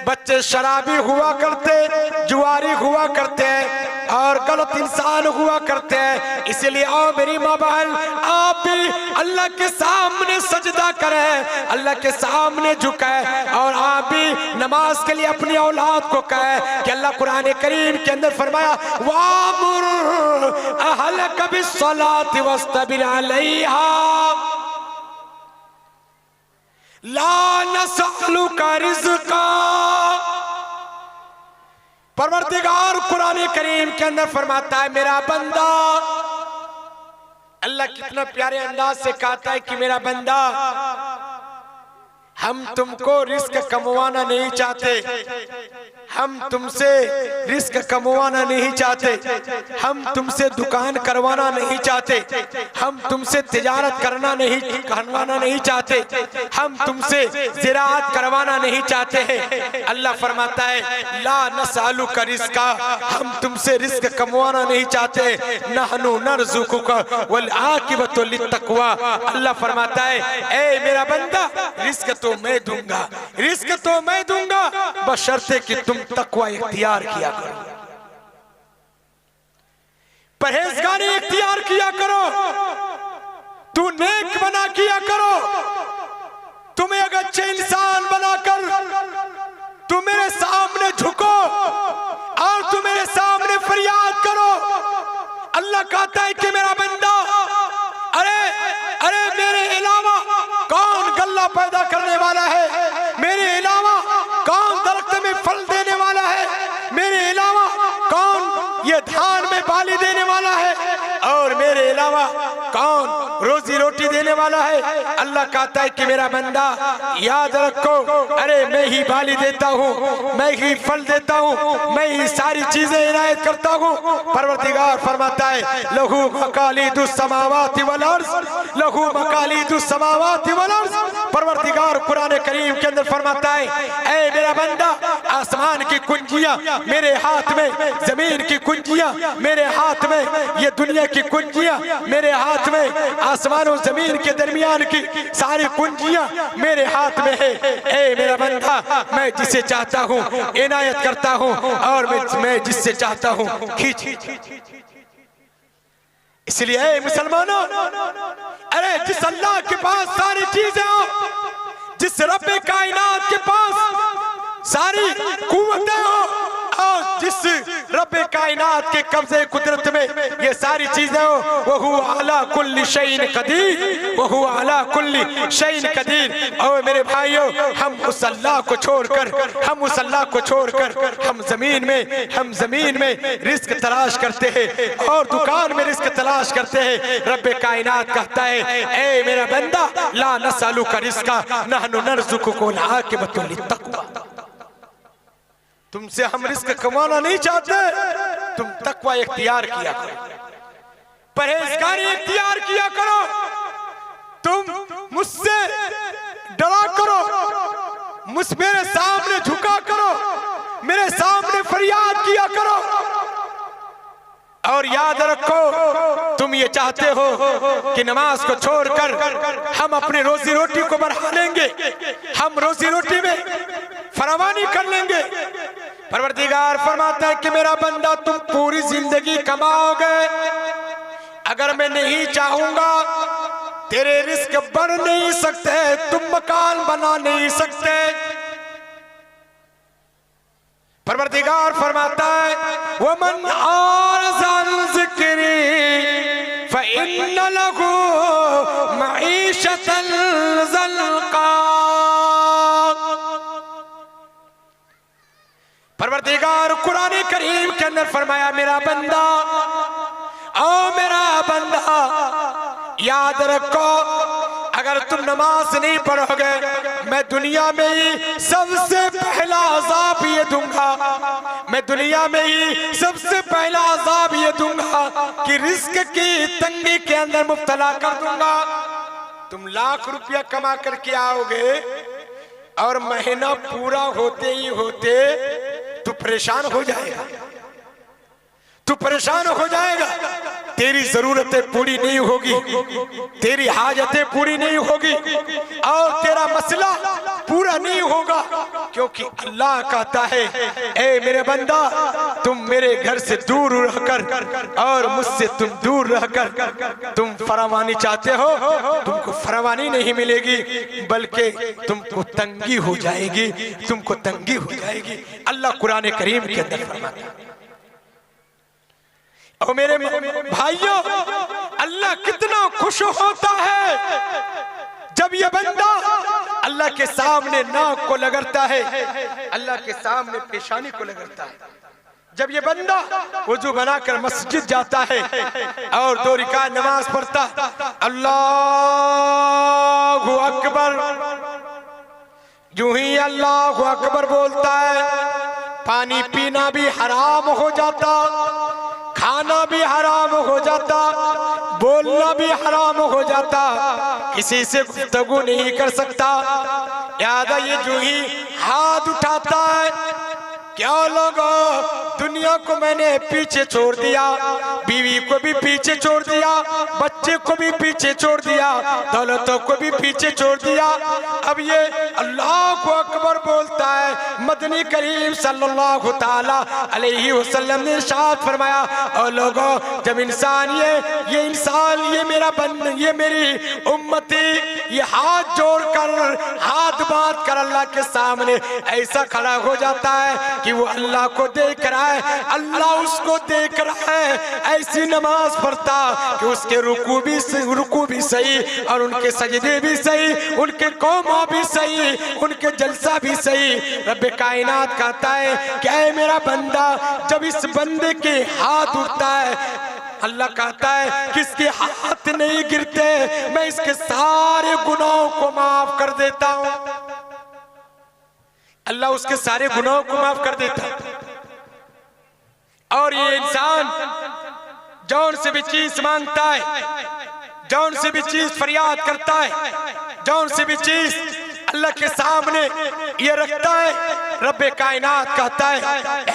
बच्चे शराबी हुआ करते, जुआरी हुआ करते हैं और गलत इंसान हुआ करते हैं। इसलिए आओ मेरी माँ बहन, आप भी अल्लाह के सामने सजदा करें, अल्लाह के सामने झुकाए और आप भी नमाज के लिए अपनी औलाद को कहे कि अल्लाह कुरान करीम के अंदर फरमाया, वामुर अहलक बिस्सलाति वस्तबिर अलैहा ला नसअलुका रिज़्क़ा। परवरदिगार कुरान करीम के अंदर फरमाता है, मेरा बंदा, अल्लाह कितना प्यारे अंदाज से कहता है कि मेरा बंदा, हम तुमको रिस्क कमवाना नहीं चाहते, हम तुमसे रिस्क कमवाना नहीं चाहते, हम तुमसे दुकान करवाना नहीं चाहते, हम तुमसे तिजारत करवाना नहीं चाहते, हम तुमसे ज़िराअत करवाना नहीं चाहते हैं। अल्लाह फरमाता है, ला नसअलुका रिज़्क़ा, हम तुमसे रिस्क कमवाना नहीं चाहते, नहनु नरज़ुकुका वल आक़िबतु लित्तक़वा। अल्लाह फरमाता है, ए मेरा बंदा, रिस्क तो मैं दूंगा, रिस्क तो मैं दूंगा, बशर्ते कि तुम तकवा इख्तियार किया करो, परहेजगारी इख्तियार किया करो, तू नेक बना किया करो, तुम्हें एक अच्छे इंसान बनाकर तुम मेरे सामने झुको और तुम मेरे सामने फरियाद करो। अल्लाह कहता है कि मेरा बंदा, अरे मेरे अलावा कौन गल्ला पैदा करने वाला है, मेरे अलावा कौन दरख्त में फल देने वाला है, मेरे अलावा कौन ये धान में बाली देने वाला है और मेरे अलावा कौन रोजी रोटी देने वाला है। अल्लाह कहता है कि मेरा बंदा याद रखो, अरे मैं ही बाली देता हूँ, मैं ही फल देता हूँ, मैं ही सारी चीजें इनायत करता हूँ। परवरदिगार फरमाता है, लहू मकालिदुस समावाति वल अर्ज़, लहू मकालिदुस समावाति वल अर्ज़। परवरदिगार कुरान करीम के अंदर फरमाता है, ऐ मेरा बंदा, आसमान की कुंजियां मेरे हाथ में, जमीन की कुंजियां मेरे हाथ में, ये दुनिया की कुंजियां मेरे हाथ में, आसमान और जमीन के दरमियान की सारी कुंजियां मेरे हाथ में है। ए मेरा बंदा, मैं जिसे चाहता हूँ इनायत करता हूँ और मैं जिससे चाहता हूँ खींच। इसलिए मुसलमानों, अरे जिस अल्लाह के पास सारी चीजें हो, जिस रब्बे कायनात के पास सारी कुव्वतें हो, और जिस रब्बे कायनात के कब्जे कुदरत में ये सारी चीजें हो, वो हुआ अला कुल्ली शैइन कदीर, वो हुआ अला कुल्ली शैइन कदीर। और मेरे भाइयों, हम उस अल्लाह को छोड़कर, हम उस अल्लाह को छोड़कर हम जमीन में रिस्क तलाश करते हैं और दुकान में रिस्क तलाश करते हैं। रब्बे कायनात कहता है, ए मेरा बंदा, ला नसअलुका रिज़्का नहनु नरज़ुकुका आक़िबतुल लित्तक़वा। तुमसे हम रिस्क कमाना नहीं चाहते, तुम तकवा इख्तियार किया करो, परहेजगारी इख्तियार किया करो, तुम मुझसे डरा करो, मेरे सामने झुका करो, मेरे सामने फरियाद किया करो। और याद रखो, तुम ये चाहते हो कि नमाज को छोड़कर हम अपनी रोजी रोटी को बढ़ा लेंगे, हम रोजी रोटी में फरावानी कर लेंगे। परवरदिगार फरमाता है कि मेरा बंदा, तुम पूरी जिंदगी कमाओगे, अगर मैं नहीं चाहूंगा तेरे रिस्क बढ़ नहीं सकते, तुम मकान बना नहीं सकते। परवरदिगार फरमाता है, वमन आरज़अन ज़िक्री फ़इन्न लहू मईशतन ज़ल्क़ा। परवरदिगार कुरान करीम के अंदर फरमाया, मेरा बंदा, ओ मेरा बंदा, याद रखो, अगर तुम नमाज नहीं पढ़ोगे, मैं दुनिया में ही सबसे पहला अज़ाब ये दूंगा, मैं दुनिया में ही सबसे पहला अज़ाब ये दूंगा कि रिस्क की तंगी के अंदर मुब्तला कर दूंगा। तुम लाख रुपया कमा करके आओगे और महीना पूरा होते ही होते तू परेशान हो जाएगा, तू परेशान हो जाएगा, तेरी जरूरतें पूरी नहीं होगी, तेरी हाजतें पूरी नहीं होगी और तेरा मसला पूरा नहीं होगा, क्योंकि अल्लाह कहता है, ए मेरे बंदा, तुम मेरे घर से दूर रहकर और मुझसे तुम दूर रहकर तुम फरावानी चाहते हो, तुमको फरावानी नहीं मिलेगी, बल्कि तुमको तंगी हो जाएगी, तुमको तंगी हो जाएगी। अल्लाह कुरान करीम के अंदर फरमाता है। और मेरे भाइयों, अल्लाह कितना खुश होता है जब ये बंदा अल्लाह के सामने नाक को लगरता है, अल्लाह के सामने पेशानी को लगरता है। जब ये बंदा वुजू बनाकर मस्जिद जाता है और 2 रकात नमाज पढ़ता, अल्लाहु अकबर, यूं ही अल्लाहु अकबर बोलता है, पानी पीना भी हराम हो जाता, खाना भी हराम हो जाता, बोलना भी हराम हो जाता, किसी से गुफ्तगू नहीं कर सकता। याद है, ये जो ही हाथ उठाता है, क्या लोगों, दुनिया को मैंने पीछे छोड़ दिया, बीवी को भी पीछे छोड़ दिया, बच्चे को भी पीछे छोड़ दिया, दौलतों को भी पीछे छोड़ दिया। अब ये अल्लाह को अकबर बोलता है। मदनी करीम सल्लल्लाहु ताला अलैहि वसल्लम ने इरशाद फरमाया, और लोगों, जब इंसान ये इंसान, ये मेरा बंद, ये मेरी उम्मती, ये हाथ जोड़कर, हाथ बांध कर अल्लाह के सामने ऐसा खड़ा हो जाता है कि वो अल्लाह को देख रहा है, अल्लाह उसको देख रहा है, ऐसी नमाज पढ़ता कि उसके रुकू भी सही और उनके सजदे भी सही, उनके कौमा भी सही, उनके जलसा भी सही। रब्बे कायनात कहता है, क्या है मेरा बंदा, जब इस बंदे के हाथ उठता है, अल्लाह कहता है किसके हाथ नहीं गिरते, मैं इसके सारे गुनाहों को माफ कर देता हूं। अल्लाह उसके सारे गुनाहों को माफ कर देता है। और ये इंसान जौन से भी चीज मांगता है, जौन से भी चीज फरियाद करता है, जौन से भी चीज अल्लाह के सामने ये रखता है, रब्बे कायनात कहता है,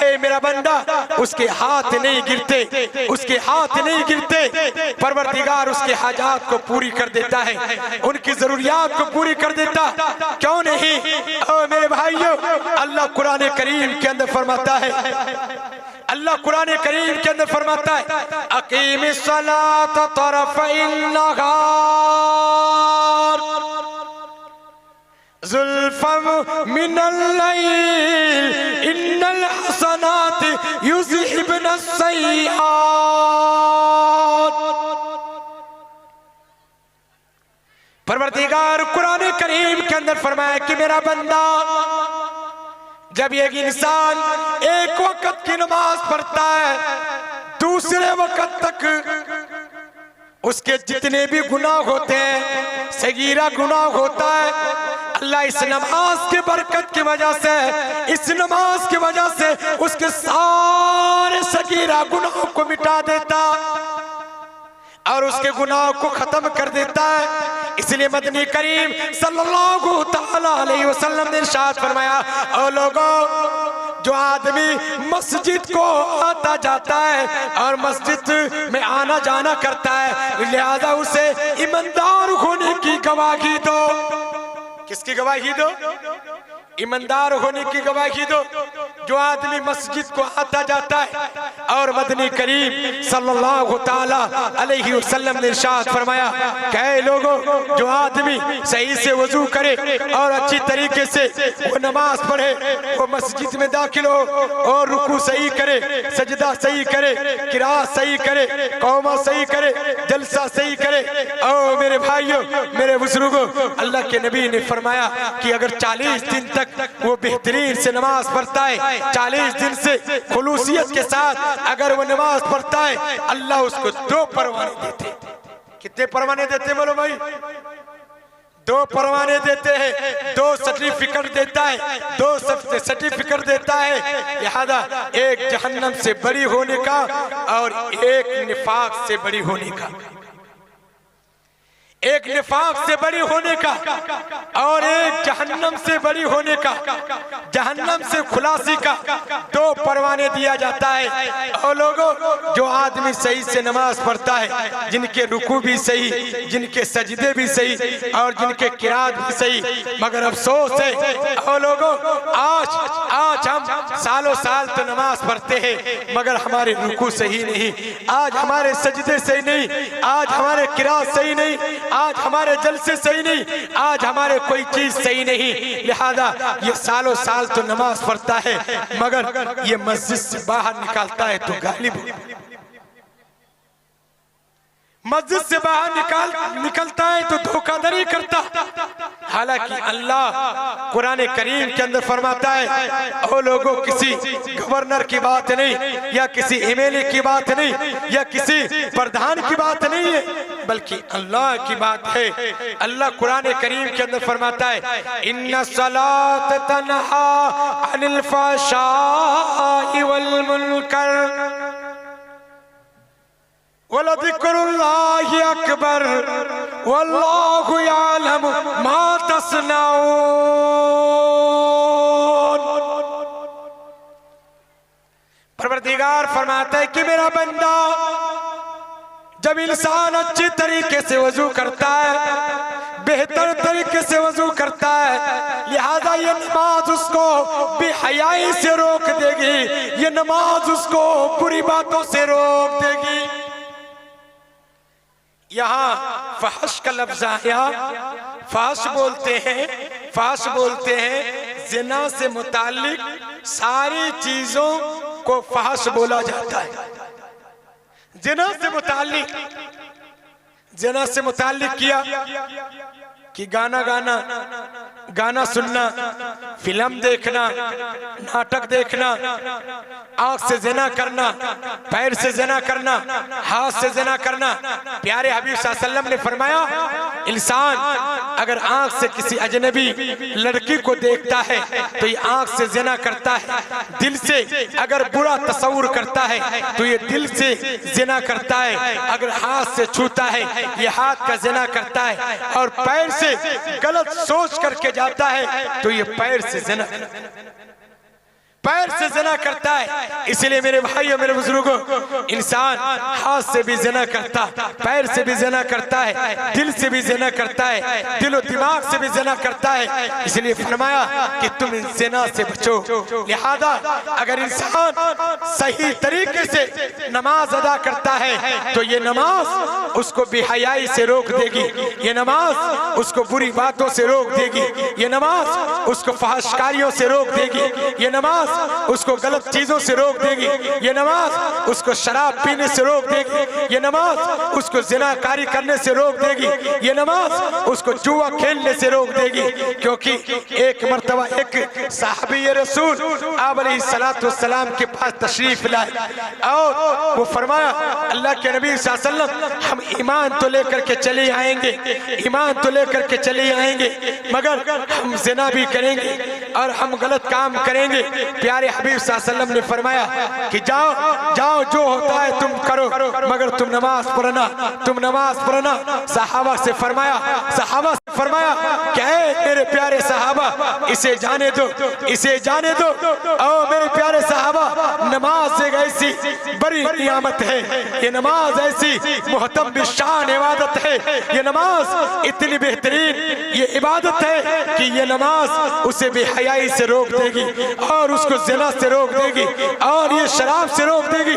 ए मेरा बंदा, उसके हाथ नहीं गिरते, उसके हाथ नहीं गिरते। परवरदिगार उसके हाजात को पूरी कर देता है, उनकी जरूरियात को पूरी कर देता। क्यों नहीं? ओ मेरे भाइयों, अल्लाह कुरान करीम के अंदर फरमाता है, अल्लाह कुरान करीम के अंदर फरमाता है अकीमिस सलात तरफ़इन नहार ज़ुल्फ़म मिनल लैल इन्नल हसनात युज़हिबनस सय्यिआत। परवरदिगार कुरान करीम के अंदर फरमाया कि मेरा बंदा, जब एक इंसान एक वक्त की नमाज पढ़ता है, दूसरे वक्त तक उसके जितने भी गुनाह होते हैं, सगीरा गुनाह होता है, अल्लाह इस नमाज की बरकत की वजह से, इस नमाज की वजह से उसके सारे सगीरा गुनाहों को मिटा देता और उसके गुनाह को खत्म कर देता है। इसलिए मदनी करीम सल्लल्लाहु तआला अलैहि वसल्लम ने इरशाद फरमाया, ओ लोगों, जो आदमी मस्जिद को आता जाता है और मस्जिद में आना जाना करता है, लिहाजा उसे ईमानदार होने की गवाही दो। किसकी गवाही दो? ईमानदार होने की गवाही दो। जो आदमी मस्जिद को आता जाता है, और मदनी करीम सल्लल्लाहु ताला अलैहि वसल्लम ने इरशाद फरमाया, कहे लोगों, जो आदमी सही से वजू करे और अच्छी तरीके से वो नमाज पढ़े, वो मस्जिद में दाखिल हो और रुकू सही करे, सजदा सही करे, किरात सही करे, कौमा सही करे, जलसा सही करे। और मेरे भाइयों, मेरे बुजुर्गों, अल्लाह के नबी ने फरमाया कि अगर 40 दिन तक वो बेहतरीन से नमाज पढ़ता है, 40 दिन से खुलूसियत के साथ अगर वो नमाज पढ़ता है, अल्लाह उसको 2 परवाने देते। कितने परवाने देते बोलो भाई? 2 परवाने देते हैं, 2 सर्टिफिकेट देता है, 2 सर्टिफिकेट देता है। लिहाजा एक जहन्नम से बरी होने का और एक निफाक से बरी होने का, एक निफाक से बड़ी होने का और एक जहन्नम से बड़ी होने का, जहन्नम से खुलासी का 2 परवाने दिया जाता है। और लोगों, जो आदमी सही से नमाज पढ़ता है, जिनके रुकू भी सही, जिनके सजदे भी सही और जिनके किरात भी सही, मगर अफसोस है और लोगों, आज हम सालों साल तो नमाज पढ़ते हैं, मगर हमारे रुकू सही नहीं, आज हमारे सजदे सही नहीं, आज हमारे किरात सही नहीं, आज हमारे जलसे सही नहीं, आज हमारे कोई चीज सही नहीं। लिहाजा ये सालों साल तो नमाज पढ़ता है, मगर ये मस्जिद से बाहर निकालता है तो गालिब, मस्जिद से बाहर निकलता है तो धोखाधड़ी करता। हालांकि अल्लाह कुरान करीम के अंदर फरमाता है, ओ लोगों, किसी गवर्नर की बात नहीं, या किसी एमएलए की बात नहीं, या किसी प्रधान की बात नहीं है, बल्कि अल्लाह की बात है। अल्लाह कुरान करीम के अंदर फरमाता है, इन्ना सलात तनहा अनिल फहशाई वल मुनकर वलज़िक्रुल्लाहि अकबर वल्लाहु यअलमु मा तस्नऊन। परवरदिगार फरमाता है कि मेरा बंदा, जब इंसान अच्छी तरीके से वजू करता है, बेहतर तरीके से वजू करता है, लिहाजा ये नमाज उसको बेहयाई से रोक देगी, ये नमाज उसको बुरी बातों से रोक देगी। यहाँ फहश का लफ्ज आया, फहश बोलते हैं जिना से मुताल्लिक सारी चीजों को फहश बोला जाता है। जिना से मुताल्लिक किया कि गाना सुनना, फिल्म देखना, नाटक देखना, आंख से ज़िना करना, पैर से ज़िना करना, हाथ से ज़िना करना। प्यारे हबीब सल्लल्लाहु अलैहि वसल्लम ने फरमाया, इंसान अगर आंख से किसी अजनबी लड़की को देखता है तो ये आंख से ज़िना करता है, दिल से अगर बुरा तस्वुर करता है तो ये दिल से ज़िना करता है, अगर हाथ से छूता है ये हाथ का ज़िना करता है, और पैर से गलत सोच करके जाता है तो ये पैर से ज़िना। पैर से जना करता है। इसलिए मेरे भाई और मेरे बुजुर्गों, इंसान हाथ से भी जना करता, पैर से भी जना करता है, दिल से भी जना करता है, दिल और दिमाग से भी जना करता है। इसलिए फरमाया कि तुम इन ज़िना से बचो। लिहाजा अगर इंसान सही तरीके से नमाज अदा करता है तो ये नमाज उसको बेहयाई से रोक देगी, ये नमाज उसको बुरी बातों से रोक देगी, ये नमाज उसको फहशकारियों से रोक देगी, ये नमाज उसको गलत चीजों से रोक देगी, ये नमाज उसको शराब पीने से रोक देगी, ये नमाज उसको ज़िनाकारी करने से रोक देगी, ये नमाज उसको जुआ खेलने से रोक देगी। क्योंकि एक मर्तबा एक साहबी रसूल आप अलैहिस्सलाम के पास तशरीफ लाए और वो फरमाया, अल्लाह के नबी सल्लल्लाहु अलैहि वसल्लम, हम ईमान तो लेकर के चले आएंगे, ईमान तो लेकर के चले आएंगे, मगर हम ज़िना भी करेंगे और हम गलत काम करेंगे। प्यारे हबीब सल्लल्लाहु अलैहि वसल्लम ने फरमाया कि जाओ जाओ, जो होता है तुम करो, मगर तुम नमाज पढ़ना, तुम नमाज पढ़ना। सहाबा से फरमाया क्या है मेरे प्यारे सहाबा, इसे जाने दो, इसे जाने दो। और मेरे प्यारे सहाबा, नमाज एक ऐसी बड़ी नियामत है, ये नमाज ऐसी मुहतम शान इबादत है, ये नमाज इतनी बेहतरीन ये इबादत है कि ये नमाज उसे बेहयाई से रोक देगी और उसको ज़िना से रोक देगी और ये शराब से रोक देगी,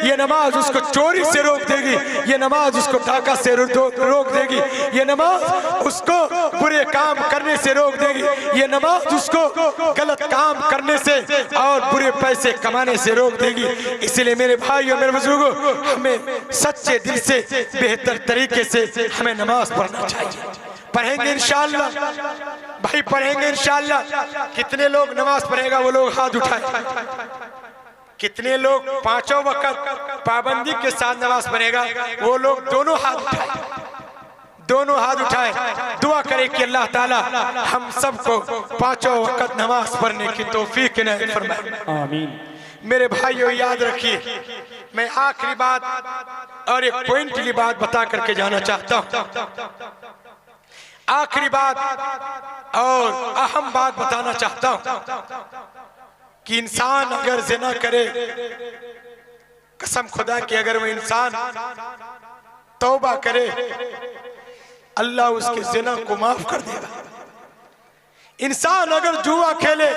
ये नमाज उसको चोरी से रोक देगी, ये नमाज उसको डाका से रोक देगी, ये नमाज उसको बुरे काम करने से रोक देगी, ये नमाज उसको गलत काम करने से और बुरे पैसे कमाने से रोक देगी। इसलिए मेरे भाई और मेरे बुजुर्गों, हमें सच्चे दिल से बेहतर तरीके से हमें नमाज पढ़ना चाहिए। पढ़ेंगे इंशाअल्लाह भाई, पढ़ेंगे इंशाअल्लाह। कितने लोग नमाज पढ़ेगा वो लोग हाथ उठाए। कितने लोग पांचों वक्त पाबंदी के साथ नमाज पढ़ेगा वो लोग दोनों हाथ उठाए, दोनों हाथ उठाए। दुआ करें कि अल्लाह ताला हम सबको पांचों वक्त नमाज पढ़ने की तौफीक इनायत फरमाए, आमीन। मेरे भाइयों, याद रखिए, मैं आखिरी बात और एक पॉइंटली बात बता करके जाना चाहता हूँ। आखिरी बात और अहम बात बताना चाहता हूँ कि इंसान अगर ज़िना करे, कसम खुदा की, अगर वो इंसान तौबा करे, अल्लाह उसके ज़िना को माफ कर देगा। इंसान अगर जुआ खेले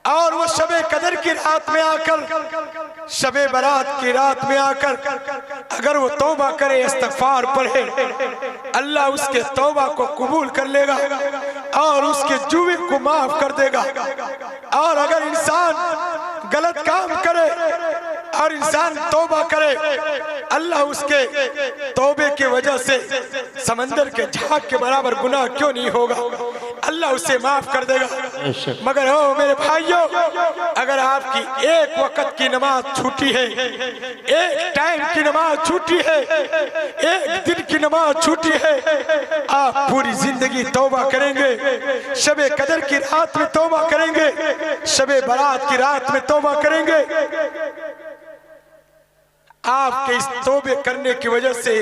और वो शबे कदर की रात में आकर, शबे बारात की रात में आकर अगर वो तौबा करे, इस्तगफार पढ़े, अल्लाह उसके तौबा को कबूल कर लेगा और उसके जुए को माफ कर देगा। और अगर इंसान गलत काम करे और इंसान तौबा करे, अल्लाह उसके तौबे की वजह से समंदर के झाग के बराबर गुनाह क्यों नहीं होगा, अल्लाह उसे माफ कर देगा। मगर हो मेरे भाइयों, अगर आपकी एक वक्त की नमाज छूटी है, एक टाइम की नमाज छूटी है, एक दिन की नमाज छूटी है, आप पूरी जिंदगी तौबा करेंगे, शबे कदर की रात में तौबा करेंगे, शबे बारात की रात में तौबा करेंगे। आपके इस तौबे करने की वजह से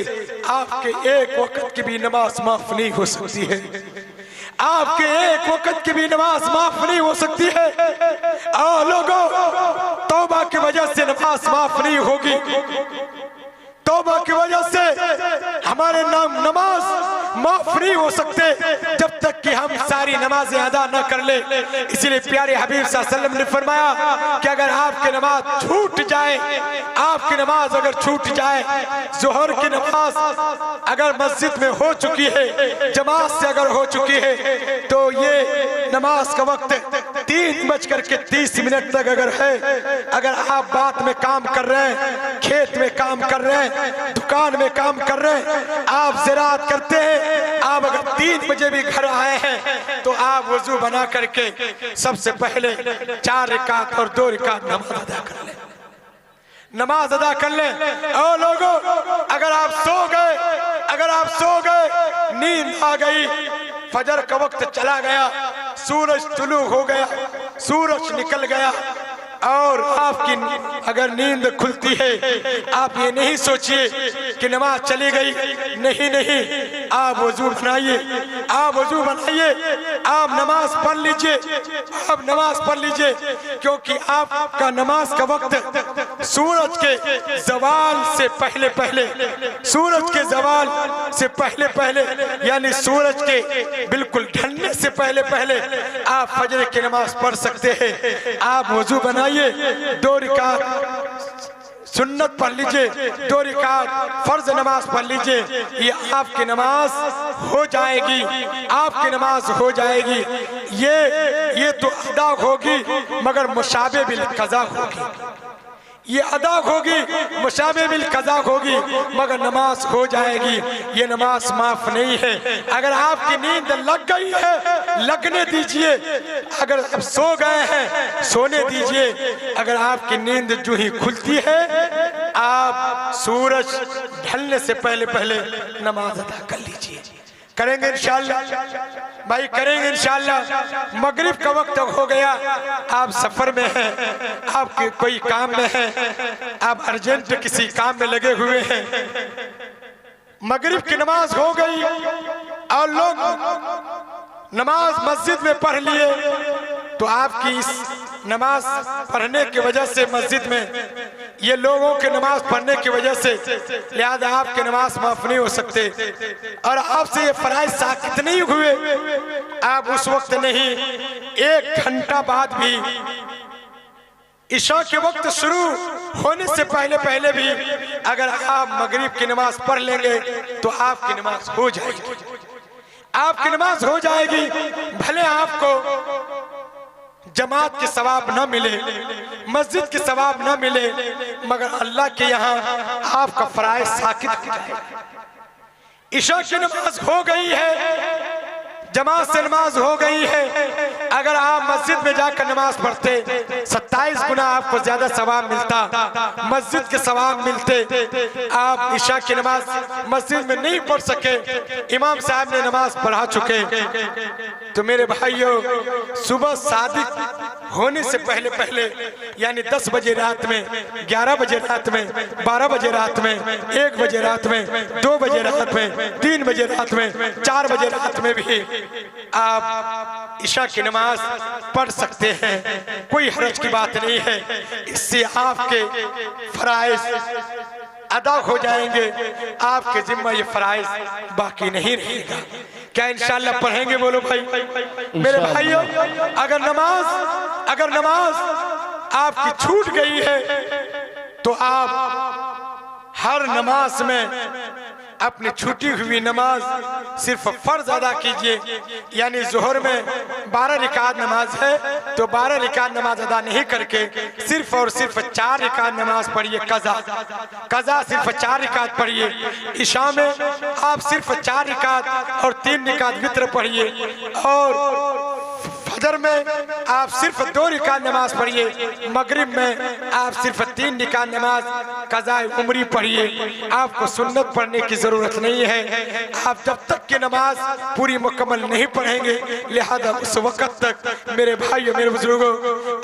आपके एक वक्त की भी नमाज माफ नहीं हो सकती है, आपके एक वक्त की भी नमाज माफ नहीं हो सकती है। और लोगों, तौबा की वजह से नमाज माफ नहीं होगी, तौबा की वजह से हमारे नाम नमाज माफ नहीं हो सकते जब तक कि हम सारी नमाजें अदा न कर ले। इसलिए प्यारे हबीब सल्लल्लाहु अलैहि वसल्लम ने फरमाया कि अगर आपकी नमाज छूट जाए, आपकी नमाज अगर छूट जाए, जोहर की नमाज अगर मस्जिद में हो चुकी है, जमात से अगर हो चुकी है, तो ये नमाज का वक्त 3:30 तक अगर है, अगर आप बात में काम कर रहे हैं, खेत में काम कर रहे हैं, दुकान में काम कर रहे हैं, आप ज़राअत करते हैं, आप अगर 3 बजे भी घर आए हैं तो आप वजू बना करके सबसे पहले 4 रकात और 2 रकात नमाज अदा कर लें, नमाज अदा कर लें। और लोगों, अगर आप सो गए, अगर आप सो गए, नींद आ गई, फजर का वक्त चला गया, सूरज तुलू हो गया, सूरज निकल गया, और आपकी अगर नींद खुलती है, आप ये नहीं सोचिए कि नमाज चली गई, नहीं नहीं, आप वजू बनाइए, आप वजू बनाइए, आप नमाज पढ़ लीजिए, आप नमाज पढ़ लीजिए, क्योंकि आपका नमाज का वक्त सूरज के जवाल से पहले पहले, सूरज के जवाल से पहले पहले, यानी सूरज के बिल्कुल ढलने से पहले पहले आप फजर की नमाज पढ़ सकते हैं। आप वजू बनाइए, 2 रकात सुन्नत पढ़ लीजिए, 2 रकात फर्ज नमाज पढ़ लीजिए, ये आपकी नमाज हो जाएगी, आपकी नमाज हो जाएगी। ये तो अदा होगी मगर मुशाबे बिल कज़ा होगी, ये अदा होगी, मुशाबे बिल कज़ा होगी, मगर नमाज हो जाएगी। ये नमाज माफ नहीं है। अगर आपकी नींद लग गई है, लगने दीजिए, अगर अब सो गए हैं सोने दीजिए। अगर आपकी नींद जो ही खुलती है, आप सूरज ढलने से पहले पहले नमाज अदा कर लीजिए। करेंगे इंशाअल्लाह भाई, करेंगे इंशाअल्लाह। मगरिब का वक्त हो गया, आप सफर में हैं, आप कोई काम में हैं, आप अर्जेंट किसी काम में लगे हुए हैं, मगरिब की नमाज हो गई और लोग नमाज मस्जिद में पढ़ लिए, तो आपकी इस नमाज पढ़ने की वजह से मस्जिद में ये लोगों के नमाज पढ़ने की वजह से, लिहाजा आपके नमाज माफ नहीं हो सकते और आपसे ये फराइज साकित नहीं हुए। आप उस वक्त नहीं, 1 घंटा बाद भी, इशा के वक्त शुरू होने से पहले पहले भी अगर आप मगरिब की नमाज पढ़ लेंगे तो आपकी नमाज हो जाएगी, आपकी नमाज हो जाएगी। भले आपको जमात के सवाब न मिले, मस्जिद के सवाब न मिले, मगर अल्लाह के यहाँ आपका फराइज साकित हो जाएगा। इशा की नमाज हो गई है, जमात से नमाज हो गई है, अगर आप मस्जिद में जाकर नमाज पढ़ते 27 गुना आपको ज्यादा सवाब मिलता, मस्जिद के सवाब मिलते। आप इशा की नमाज मस्जिद में नहीं पढ़ सके, इमाम साहब ने नमाज पढ़ा चुके, तो मेरे भाइयों सुबह सादिक होने से पहले पहले, यानी 10 बजे रात में, 11 बजे रात में, 12 बजे रात में, 1 बजे रात में, 2 बजे रात में, 3 बजे रात में, 4 बजे रात में भी आप इशा की नमाज पढ़ सकते हैं, कोई हर्ज की बात नहीं है। इससे आपके फराइज अदा हो जाएंगे, आपके जिम्मा ये फराइज बाकी नहीं रहेगा। क्या इंशाअल्लाह पढ़ेंगे? बोलो भाई। मेरे भाइयों, अगर नमाज आपकी छूट गई है तो आप हर नमाज में अपनी छूटी हुई नमाज सिर्फ फर्ज अदा कीजिए। यानी जोहर में 12 रिकात नमाज है तो 12 रिकात नमाज अदा नहीं करके सिर्फ और सिर्फ 4 रिकात नमाज पढ़िए, कज़ा सिर्फ 4 रिकात पढ़िए। इशा में आप सिर्फ 4 रिकात और 3 रिकात वित्र पढ़िए, और फजर में आप सिर्फ 2 रिकात नमाज पढ़िए, मगरिब में आप सिर्फ 3 रिकात नमाज कज़ाए उम्री पढ़िए। आपको सुन्नत पढ़ने की जरूरत नहीं है। आप जब तक की नमाज पूरी मुकम्मल नहीं पढ़ेंगे, लिहाजा उस वक्त तक मेरे भाइयों, मेरे बुजुर्गों,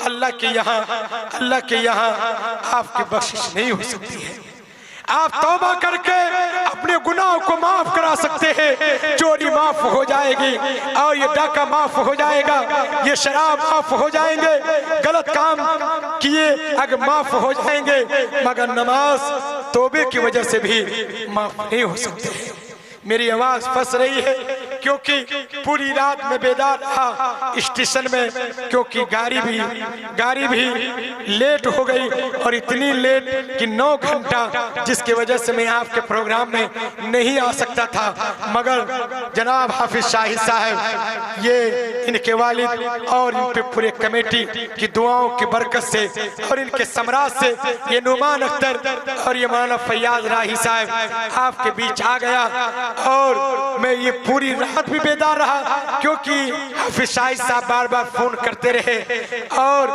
अल्लाह के यहाँ आपकी बख्शिश नहीं हो सकती है। आप तौबा करके अपने गुनाहों को माफ करा सकते हैं, चोरी माफ हो जाएगी और ये डाका माफ हो जाएगा, ये शराब माफ हो जाएंगे, गलत काम किए अगर माफ हो जाएंगे, मगर नमाज तौबे की वजह से भी माफ नहीं हो सकते। मेरी आवाज फंस रही है क्योंकि पूरी रात में बेदार रहा स्टेशन में, क्योंकि गाड़ी भी लेट हो गई और इतनी लेट कि 9 घंटा, जिसकी वजह से मैं आपके प्रोग्राम में नहीं आ सकता था। मगर जनाब हाफिज शाहिद साहब, ये इनके वालिद और इन पे पूरे कमेटी की दुआओं की बरकत से और इनके सम्राट से ये नुमान अख्तर और ये मौलाना फैयाज राही साहब आपके बीच आ गया, और मैं ये पूरी रात भी बेदार रहा क्योंकि हाफिज शाहिद साहब बार बार फोन करते रहे और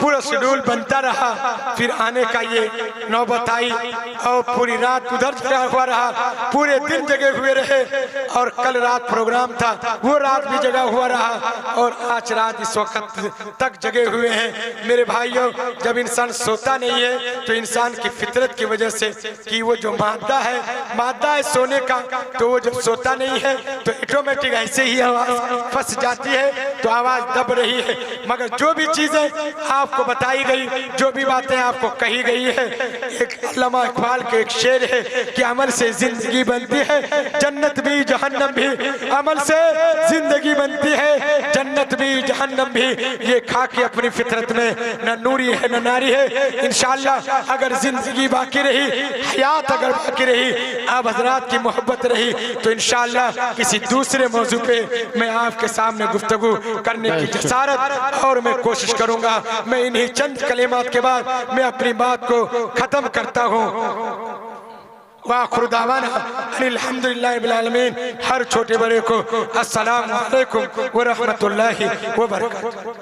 पूरा शेड्यूल बनता रहा। फिर आने का ये नौबत आई और पूरी रात उधर हुआ रहा, पूरे दिन जगह हुए रहे, और कल रात प्रोग्राम था, वो रात भी जगा हुआ रहा, और आज रात इस वक्त तक जगे हुए हैं। मेरे भाइयों, जब इंसान सोता नहीं है तो इंसान की फितरत की वजह से कि वो जो मादा है सोने का, तो वो जब सोता नहीं है तो ऑटोमेटिक ऐसे ही आवाज फंस जाती है, तो आवाज दब रही है। मगर जो भी चीजें आपको बताई गई, जो भी बातें आपको कही गई है, एक अल्लामा इकबाल के एक शेर है कि अमल से जिंदगी बनती है, जन्नत भी जहन्नम भी। अमल से जिंदगी बनती है, जन्नत भी जहन्नम भी। ये खा के अपनी फितरत में न नूरी है न नारी है। इंशाअल्लाह अगर जिंदगी बाकी रही, हयात अगर बाकी रही, आप हजरात की मोहब्बत रही, तो इंशाअल्लाह किसी दूसरे मौजू पे मैं आपके सामने गुफ्तगू करने की जसारत और मैं कोशिश करूंगा। मैं इन्हीं चंद कलिमात के बाद मैं अपनी बात को खत्म करता हूँ। वाखिर दावाना अल्हम्दुलिल्लाहि रब्बिल आलमीन। हर छोटे बड़े को अस्सलामु अलैकुम व रहमतुल्लाहि व बरकातुहू।